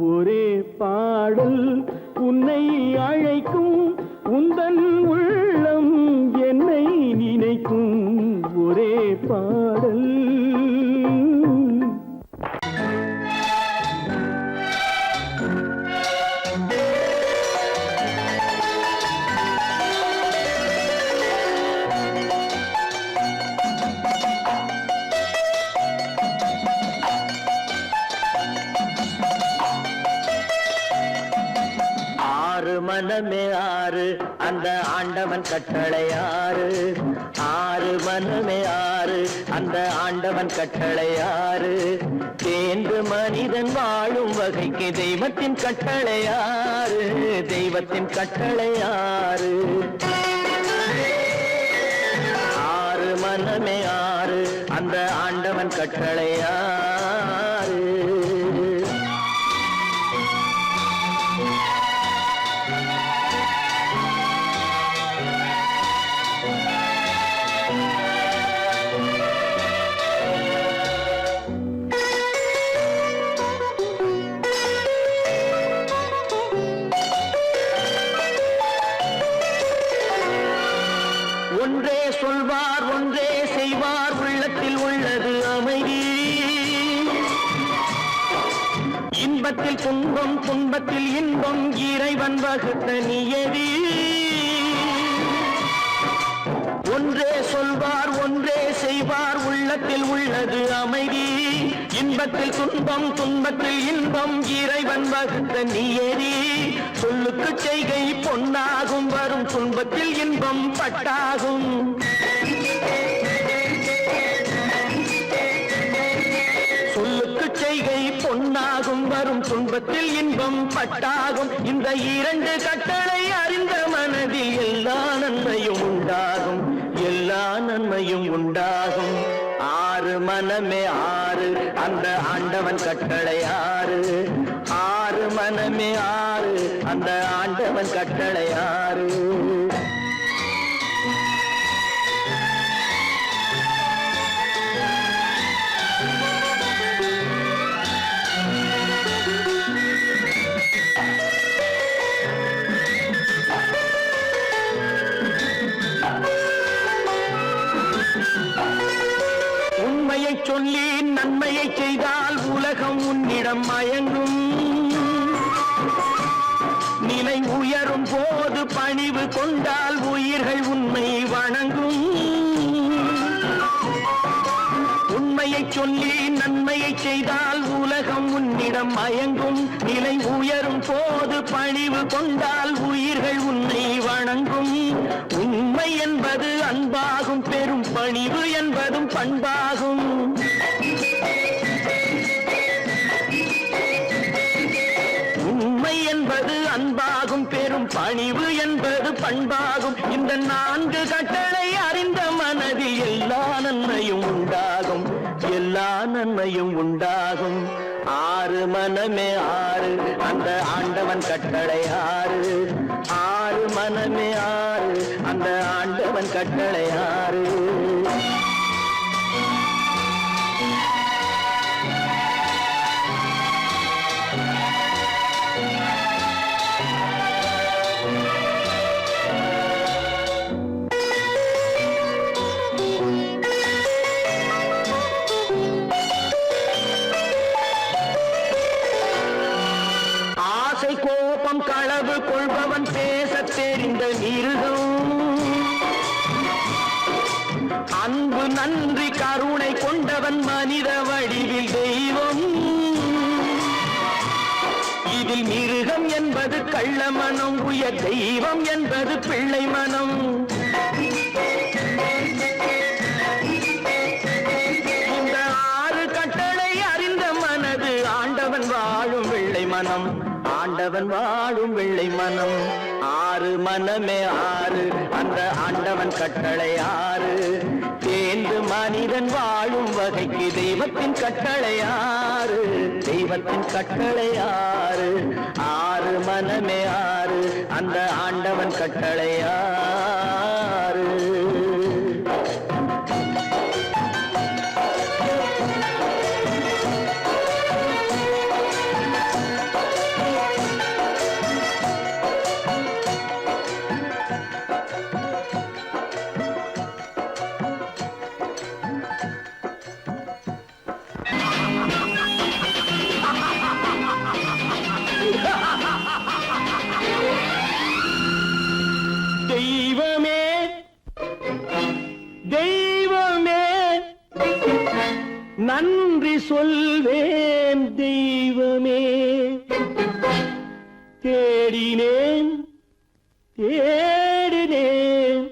ஒரே பாடல் உன்னை அழைக்கும் உந்தன் உள்ளம் என்னை நினைக்கும் ஒரே பாடல் மனமே ஆறு அந்த ஆண்டவன் கட்டளை ஆறு ஆறு மனமே ஆறு அந்த ஆண்டவன் கட்டளை ஆறு தேர்ந்து மனிதன் வாழும் வகைக்கு தெய்வத்தின் கட்டளை ஆறு தெய்வத்தின் கட்டளை ஆறு ஆறு மனமே ஆறு அந்த ஆண்டவன் கட்டளை ஆறு ஒன்றே சொல்வார் ஒன்றே செய்வார் உள்ளத்தில் உள்ளது அமைதி இன்பத்தில் துன்பம் துன்பத்தில் இன்பம் இறைவன் வகுத்த நியதி ஒன்றே சொல்வார் ஒன்றே செய்வார் உள்ளத்தில் உள்ளது அமைதி இன்பத்தில் துன்பம் துன்பத்தில் இன்பம் இறைவன் வகுத்த நியதி சொல்லுக்கு செய்கை பொன்னாகும் வரும் துன்பத்தில் இன்பம் பட்டாகும் சொல்லுக்கு செய்கை பொன்னாகும் வரும் துன்பத்தில் இன்பம் பட்டாகும் இந்த இரண்டு கட்டளை அறிந்த மனதில் எல்லா நன்மையும் உண்டாகும் எல்லா நன்மையும் உண்டாகும் ஆறு மனமே ஆறு அந்த ஆண்டவன் கட்டளை ஆறு ஆறு மனமே ஆறு அந்த ஆண்டவன் கட்டளை ஆறு உண்மையை சொல்லி நன்மையை செய்தால் உலகம் உன்னிடம் மயங்கும் நிலை உயரும் போது பணிவு கொண்டால் உயிர்கள் உன்னை வணங்கும் உண்மையை சொல்லி நன்மையை செய்தால் உலகம் உன்னிடம் மயங்கும் நிலை உயரும் போது பணிவு கொண்டால் உயிர்கள் உன்னை வணங்கும் உண்மை என்பது அன்பாகும் பெரும் பணிவு என்பதும் பண்பாகும் உண்மை என்பது அன்பாகும் பெரும் பணிவு என்பது பண்பாகும் இந்த நான்கு கட்டளை அறிந்த மனதில் நன்மையும் உண்டாகும். ஆறு மனமே ஆறு, அந்த ஆண்டவன் கட்டளை ஆறு. ஆறு மனமே ஆறு, அந்த ஆண்டவன் கட்டளை ஆறு. கோபம் களவு கொள்பவன் பேசத் தெரிந்த மிருகம். அன்பு நன்றி கருணை கொண்டவன் மனித வடிவில் தெய்வம். இதில் மிருகம் என்பது கள்ள மனம், உயர் தெய்வம் என்பது பிள்ளை மனம். இந்த ஆறு கட்டளை அறிந்த மனது ஆண்டவன் வாழும் வெள்ளை மனம். ஆண்டவன் வாழும் வெள்ளை மனம். ஆறு மனமே ஆறு, அந்த ஆண்டவன் கட்டளை ஆறு. தேர்ந்து மனிதன் வாழும் வகைக்கு தெய்வத்தின் கட்டளை ஆறு. தெய்வத்தின் கட்டளை ஆறு. ஆறு மனமே ஆறு, அந்த ஆண்டவன் கட்டளை ஆறு. தெய்வமே தெய்வமே நன்றி சொல்வேன். தெய்வமே தேடினேன் தேடினேன்,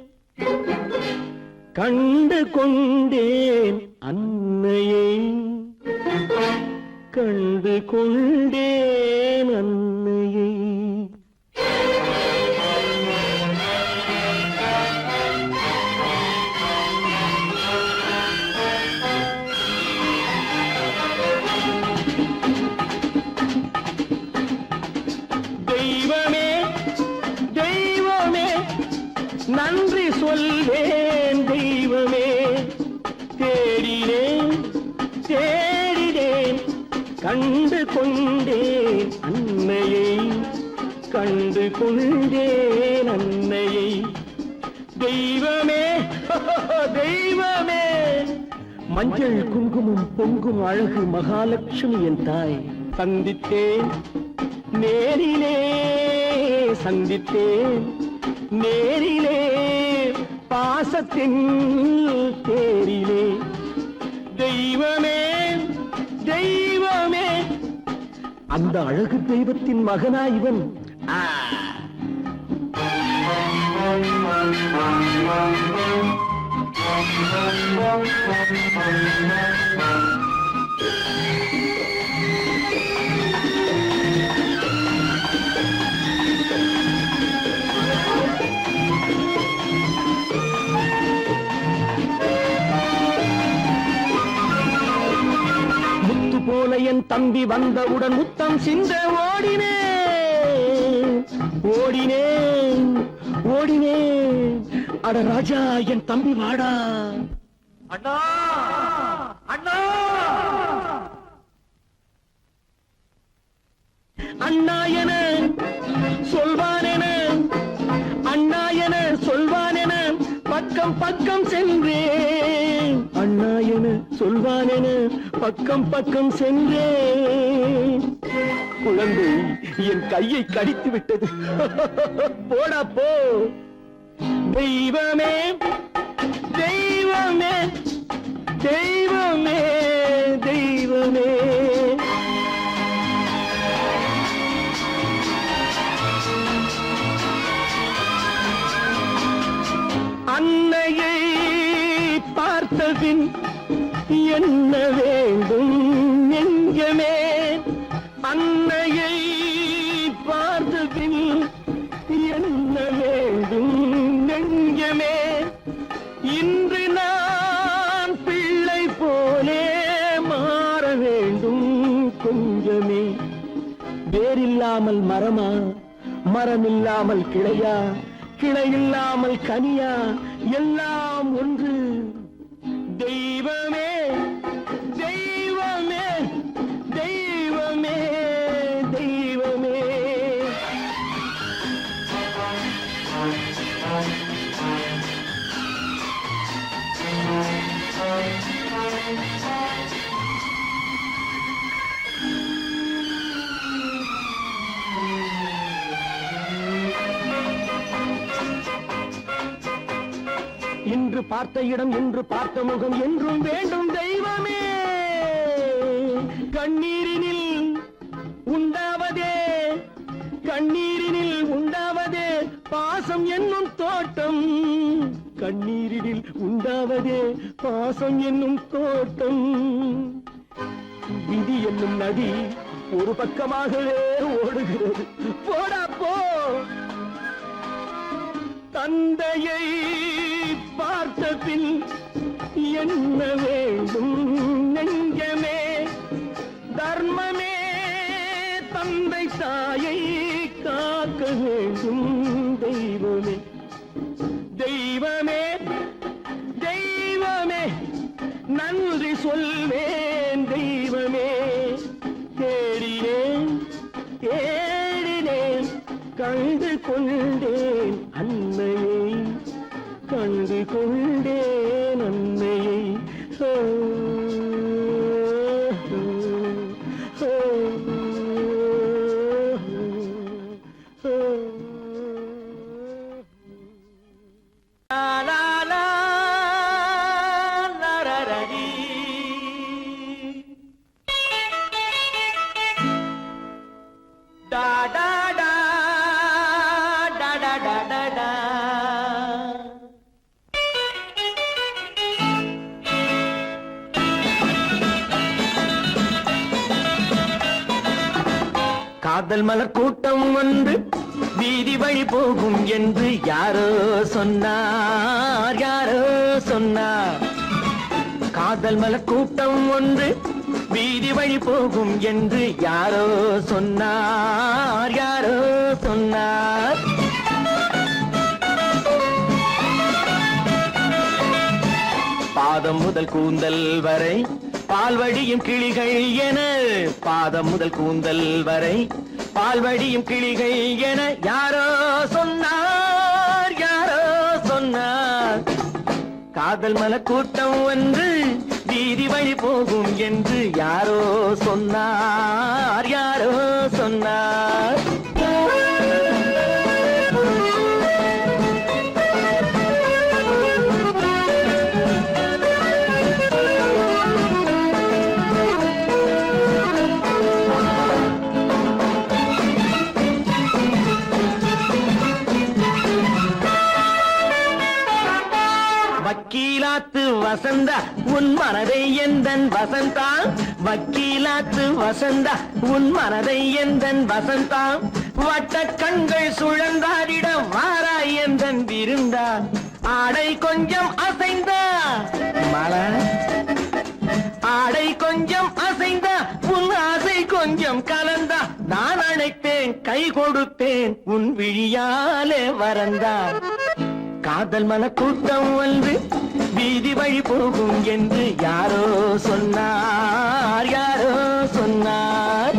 கண்டு கொண்டேன் அன்னையை. கண்டு கொண்டேன் அன்னையை. தெய்வமே தெய்வமே நன்றி சொல்வேன். தெய்வமே தேடினேன் தேடினேன், கண்டு கொண்டேன் அன்னையை. கண்டு கொண்டேன் அன்னையை. தெய்வமே தெய்வமே மஞ்சள் குங்குமம் பொங்கும் அழகு மகாலட்சுமி என் தாய். சந்தித்தேன் நேரிலே, சந்தித்தேன் நேரிலே, பாசத்தின் தேரிலே. தெய்வமே தெய்வமே அந்த அழகு தெய்வத்தின் மகனா இவன். முத்து போல என் தம்பி வந்தவுடன் முத்தம் சிந்த ஓடினேன் ஓடினேன் ஓடினேன். அட ராஜா என் தம்பி வாடா. அண்ணா அண்ணா அண்ணா என சொல்வான் என, அண்ணா என சொல்வான் என பக்கம் பக்கம் சென்றேன். அண்ணா என சொல்வான் என பக்கம் பக்கம் சென்றேன். குழந்தை என் கையை கடித்து விட்டது. போடா போ. தெய்வமே தெய்வமே தெய்வமே தெய்வமே அன்னையை பார்த்தபின் என்ன வேண்டும் நெஞ்சமே. அன்னையை பார்த்தபின் என்ன வேண்டும் நெஞ்சமே. இன்று நான் பிள்ளை போலே இல்லாமல் மரமா, மரம் இல்லாமல் கிளையா, கிளை இல்லாமல் கனியா, எல்லாம் ஒன்று. தெய்வமே தெய்வமே தெய்வமே தெய்வமே. இன்று பார்த்த இடம், இன்று பார்த்த முகம் என்றும் வேண்டும் தெய்வமே. கண்ணீரினில் உண்டாவதே, கண்ணீரினில் உண்டாவதே பாசம் என்னும் தோட்டம். கண்ணீரினில் உண்டாவதே பாசம் என்னும் தோட்டம். விதி என்னும் நதி ஒரு பக்கமாகவே ஓடுகிறது. போடா போ. தந்தையை பார்த்த பின் என்ன வேண்டும் நெஞ்சமே? தர்மமே தந்தை தாயை காக்க வேண்டும் தெய்வமே. தெய்வமே தெய்வமே நன்றி சொல்வேன் தெய்வமே. தேடினேன் தேடினேன் கண்டு கொண்டேன் அன்னையை, கண்டு கொண்டேன் அன்னையை. காதல் மலர் கூட்டம் வந்து வீதி வழி போகும் என்று யாரோ சொன்னார், யாரோ சொன்னார். காதல் மலர் கூட்டம் ஒன்று வீதி வழி போகும் என்று யாரோ சொன்னார், யாரோ சொன்னார். பாதம் முதல் கூந்தல் வரை பால்வடியும் கிளிகள் என, பாதம் முதல் கூந்தல் வரை பால்வடியும் கிளிகள் என யாரோ சொன்னார், யாரோ சொன்னார். காதல் மலர் கூட்டம் வந்து வீதி வழி போகும் என்று யாரோ சொன்னார், யாரோ சொன்னார். வக்கீலாத்து வசந்தா உன் மனதை எந்தன் வசந்தா, வக்கீலாத்து வசந்தா உன் மனதை எந்தன் வசந்தா. வட்ட கண்கள் சுழந்தாடிட வாராய் எந்தன் விருந்தா. ஆடை கொஞ்சம் அசைந்தா மலா, ஆடை கொஞ்சம் அசைந்தா உன் ஆசை கொஞ்சம் கலந்தா. நான் அழைத்தேன் கை கொடுத்தேன் உன் விழியாலே வரந்தா. காதல் மலர் கூட்டம் வந்து வீதி வழி போகும் என்று யாரோ சொன்னார், யாரோ சொன்னார்.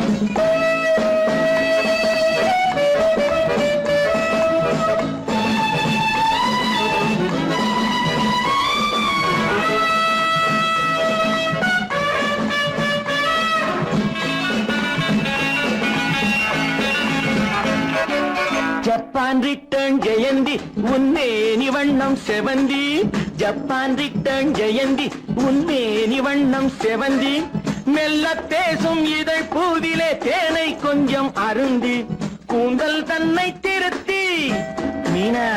ஜப்பான் ரிட்டர்ன் ஜெயந்தி உன்னேனி வண்ணம் செவந்தி, ஜப்பான் ரிட்டர்ன் ஜெயந்தி உன்னேனி வண்ணம் செவந்தி. மெல்ல பேசும் இதழ் பூவிலே தேனை கொஞ்சம் அருந்தி, கூந்தல் தன்னை திருத்தி மீனா,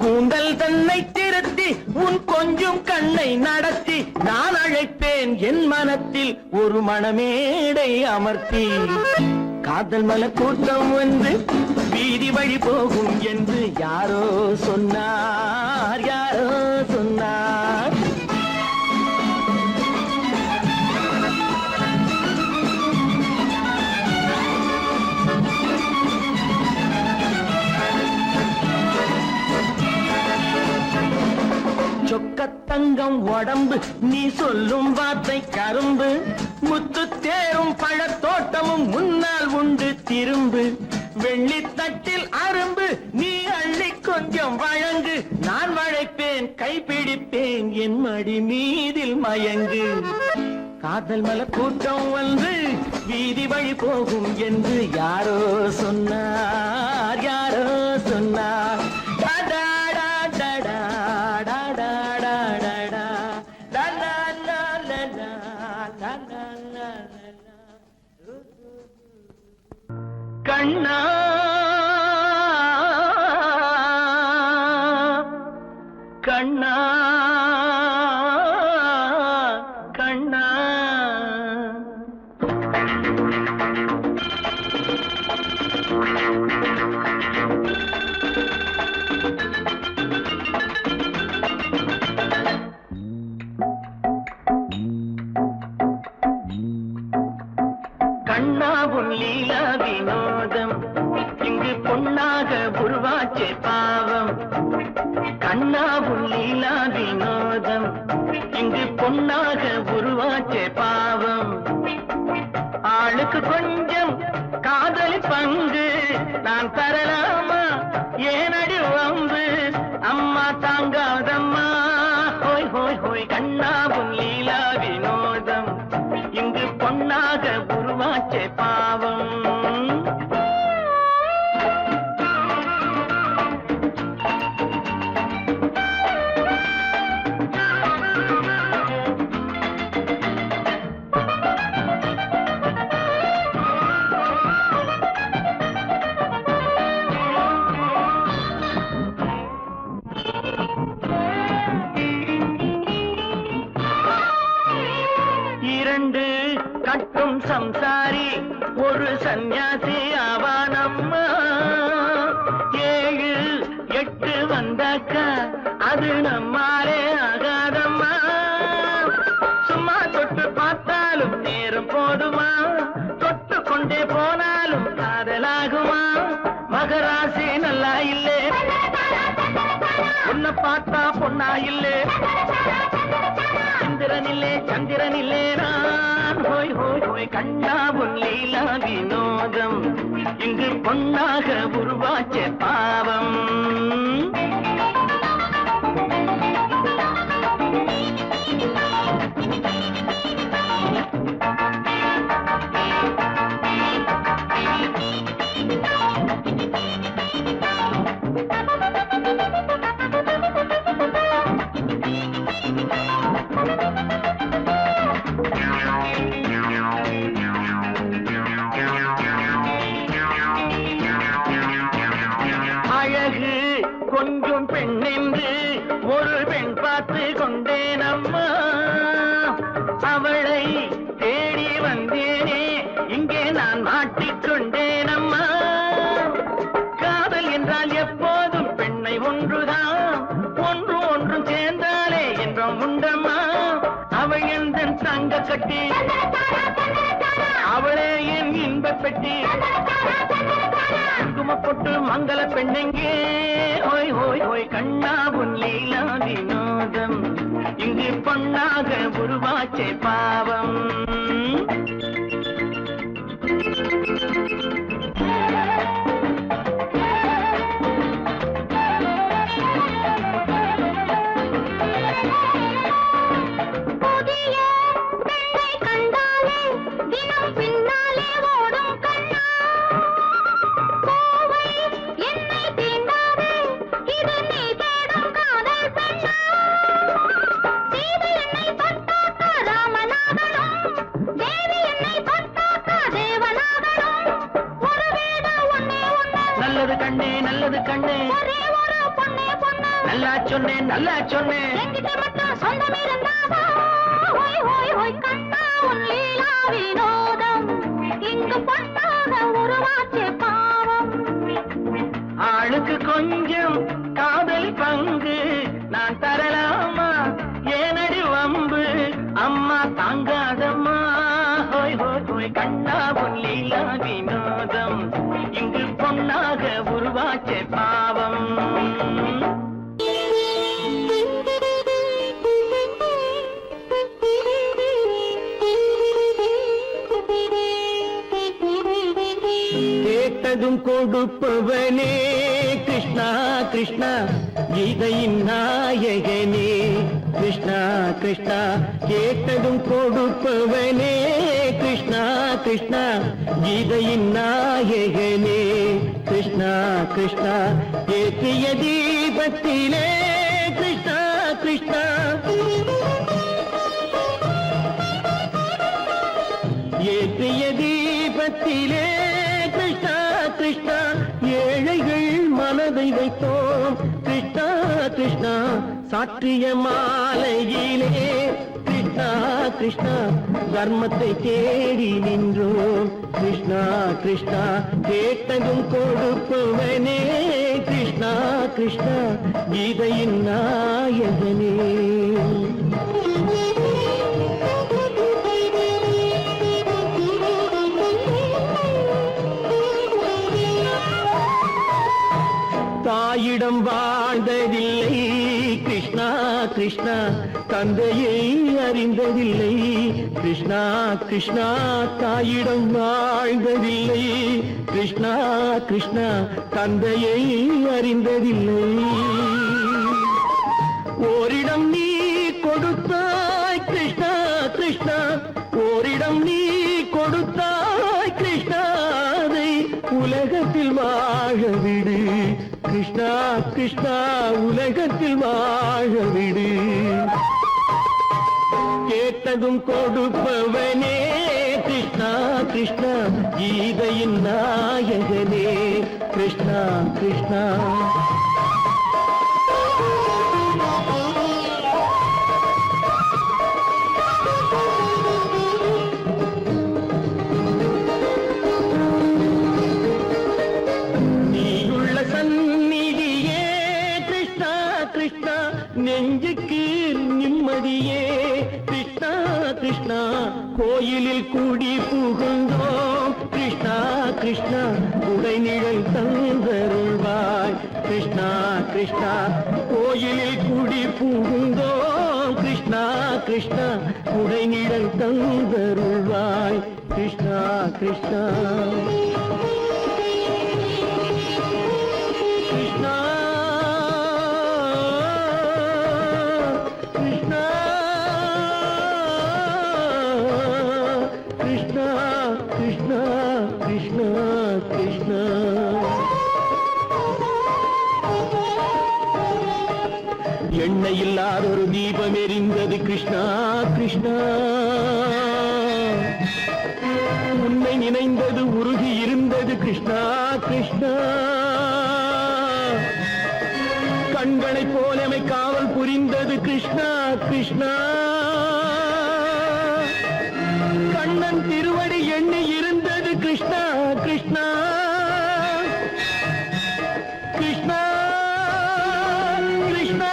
கூந்தல் தன்னை திருத்தி உன் கொஞ்சம் கண்ணை நடத்தி. நான் அழைப்பேன் என் மனத்தில் ஒரு மணமேடை அமர்த்தி. காதல் மலர் கூட்டம் வந்து வீதி வழி போகும் என்று யாரோ சொன்னார், யாரோ சொன்னார். தங்கம் உடம்பு நீ சொல்லும் வார்த்தை கரும்பு முத்து தேரும் பழத்தோட்டமும் முன்னால் உண்டு திரும்பு வெள்ளித்தட்டில் அரும்பு நீ அள்ளி கொஞ்சம் வழங்கு நான் வளைப்பேன் கைப்பிடிப்பேன் என் மடி மீதில் மயங்கு காதல் மலர் கூட்டம் வந்து வீதி வழி போகும் என்று யாரோ சொன்னார் யாரோ சொன்னார் கண்ணா கண்ணா கண்ணா கண்ணா உன் லீலா வினோதம் இங்கு பொன்னாக உருவாச்சே பாவம் கண்ணா உன் லீலா வினோதம் இங்கு பொன்னாக உருவாச்சே பாவம் ஆளுக்கு கொஞ்சம் காதலி பங்கு நான் தரலாமா ஏனடி வம்பு அம்மா தாங்காதம்மா ஹோய் ஹோய் ஹோய் கண்ணா உன் லீலா வினோதம் இங்கு பொன்னாக உருவாச்சே பாவம் இரண்டு கட்டும் சம்சாரி ஒரு சன்னியாசி ஆவானம்மா 7 8 வந்தாக்க அது நம்மாலே ஆகாதம்மா சும்மா தொட்டு பார்த்தாலும் நேரம் போதுமா தொட்டு கொண்டே போனாலும் காதலாகுமா மகராசி நல்லா இல்லே உன்னை பார்த்தா பொண்ணா இல்லே சந்திரனில்லே நான் ஹோய் ஹோய் ஹோய் கண்ணா உன் லீலா வினோதம் இங்கு பொன்னாக உருவாச்சே பாவம் அழகு கொஞ்சம் பெண்ணென்று ஒரு பெண் பார்த்து கொண்டேனம்மா அவளை தேடி வந்தேனே இங்கே நான் மாட்டிக்கொண்டேனம்மா காதல் என்றால் எப்போதும் பெண்ணை ஒன்றுதான் ஒன்றும் சேர்ந்தாலே என்றும் உண்டம்மா அவள் எந்த தங்க கட்டி அவளே என் இன்ப பெட்டி குங்குமப்பொட்டு மங்கள பெண்ணெங்கே ஹோய் ஹோய் ஹோய் கண்ணா உன் லீலா வினோதம் இங்கு பொன்னாக உருவாச்சே பாவம் நல்லது கண்ணே நல்லது கண்ணே நல்லா சொன்னேன் நல்லா சொன்னேன் ஆளுக்கு கொஞ்சம் காதல் பங்கு நான் தரலாமா ஏனடி வம்பு அம்மா தாங்காதம்மா ஹோய் ஹோய் ஹோய் கண்ணா உன் லீலா வினோதம் இங்கு பொன்னாக உருவாச்சே பாவம் கேட்டதும் கொடுப்பவனே கிருஷ்ணா கிருஷ்ணா கீதையின் நாயகனே கிருஷ்ணா கிருஷ்ணா கேட்டதும் கொடுப்பவனே கிருஷ்ணா கிருஷ்ணா கீதையின் நாயகனே கிருஷ்ணா கிருஷ்ணா ஏற்றிய தீபத்திலே கிருஷ்ணா கிருஷ்ணா ஏற்றிய தீபத்திலே கிருஷ்ணா கிருஷ்ணா ஏழைகள் மனதை வைத்தோம் கிருஷ்ணா கிருஷ்ணா சாற்றிய மாலையிலே கிருஷ்ணா கிருஷ்ணா தர்மத்தை தேடி நின்றோம் கிருஷ்ணா கிருஷ்ணா கேட்டதும் கொடுப்பவனே கிருஷ்ணா கிருஷ்ணா கீதையின் நாயகனே தாயிடம் வாழ்ந்ததில்லை கிருஷ்ணா கிருஷ்ணா தந்தையை அறிந்ததில்லை கிருஷ்ணா கிருஷ்ணா தாயிடம் வாழ்ந்ததில்லை கிருஷ்ணா கிருஷ்ணா தந்தையை அறிந்ததில்லை ஓரிடம் நீ கொடுத்தாய் கிருஷ்ணா கிருஷ்ணா ஓரிடம் நீ கொடுத்தாய் கிருஷ்ணா அதை உலகத்தில் வாழ விடு கிருஷ்ணா கிருஷ்ணா உலகத்தில் வாழ விடு கேட்டதும் கொடுப்பவனே கிருஷ்ணா கிருஷ்ணா கீதையின் நாயகனே கிருஷ்ணா கிருஷ்ணா நெஞ்சுக்கு நிம்மதியே கிருஷ்ணா கிருஷ்ணா கோயிலில் கூடி புகுந்தோம் கிருஷ்ணா கிருஷ்ணா உடைநிழல் தந்தருள்வாய் கிருஷ்ணா கிருஷ்ணா கோயிலில் கூடி புகுந்தோம் கிருஷ்ணா கிருஷ்ணா உடைநிழல் தந்தருள்வாய் கிருஷ்ணா கிருஷ்ணா கிருஷ்ணா கிருஷ்ணா கிருஷ்ணா எண்ணெய் இல்லாத ஒரு தீபம் எரிந்தது கிருஷ்ணா கிருஷ்ணா உன்னை நினைந்தது உருகி இருந்தது கிருஷ்ணா கிருஷ்ணா கண்களைப் போலமை காவல் புரிந்தது கிருஷ்ணா கிருஷ்ணா கண்ணன் திருவடி எண்ணி இருந்தது கிருஷ்ணா கிருஷ்ணா கிருஷ்ணா கிருஷ்ணா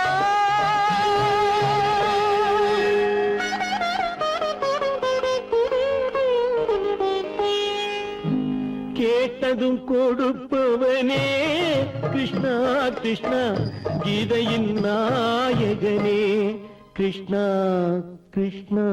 கேட்டதும் கொடுப்பவனே கிருஷ்ணா கிருஷ்ணா கீதையின் நாயகனே கிருஷ்ணா கிருஷ்ணா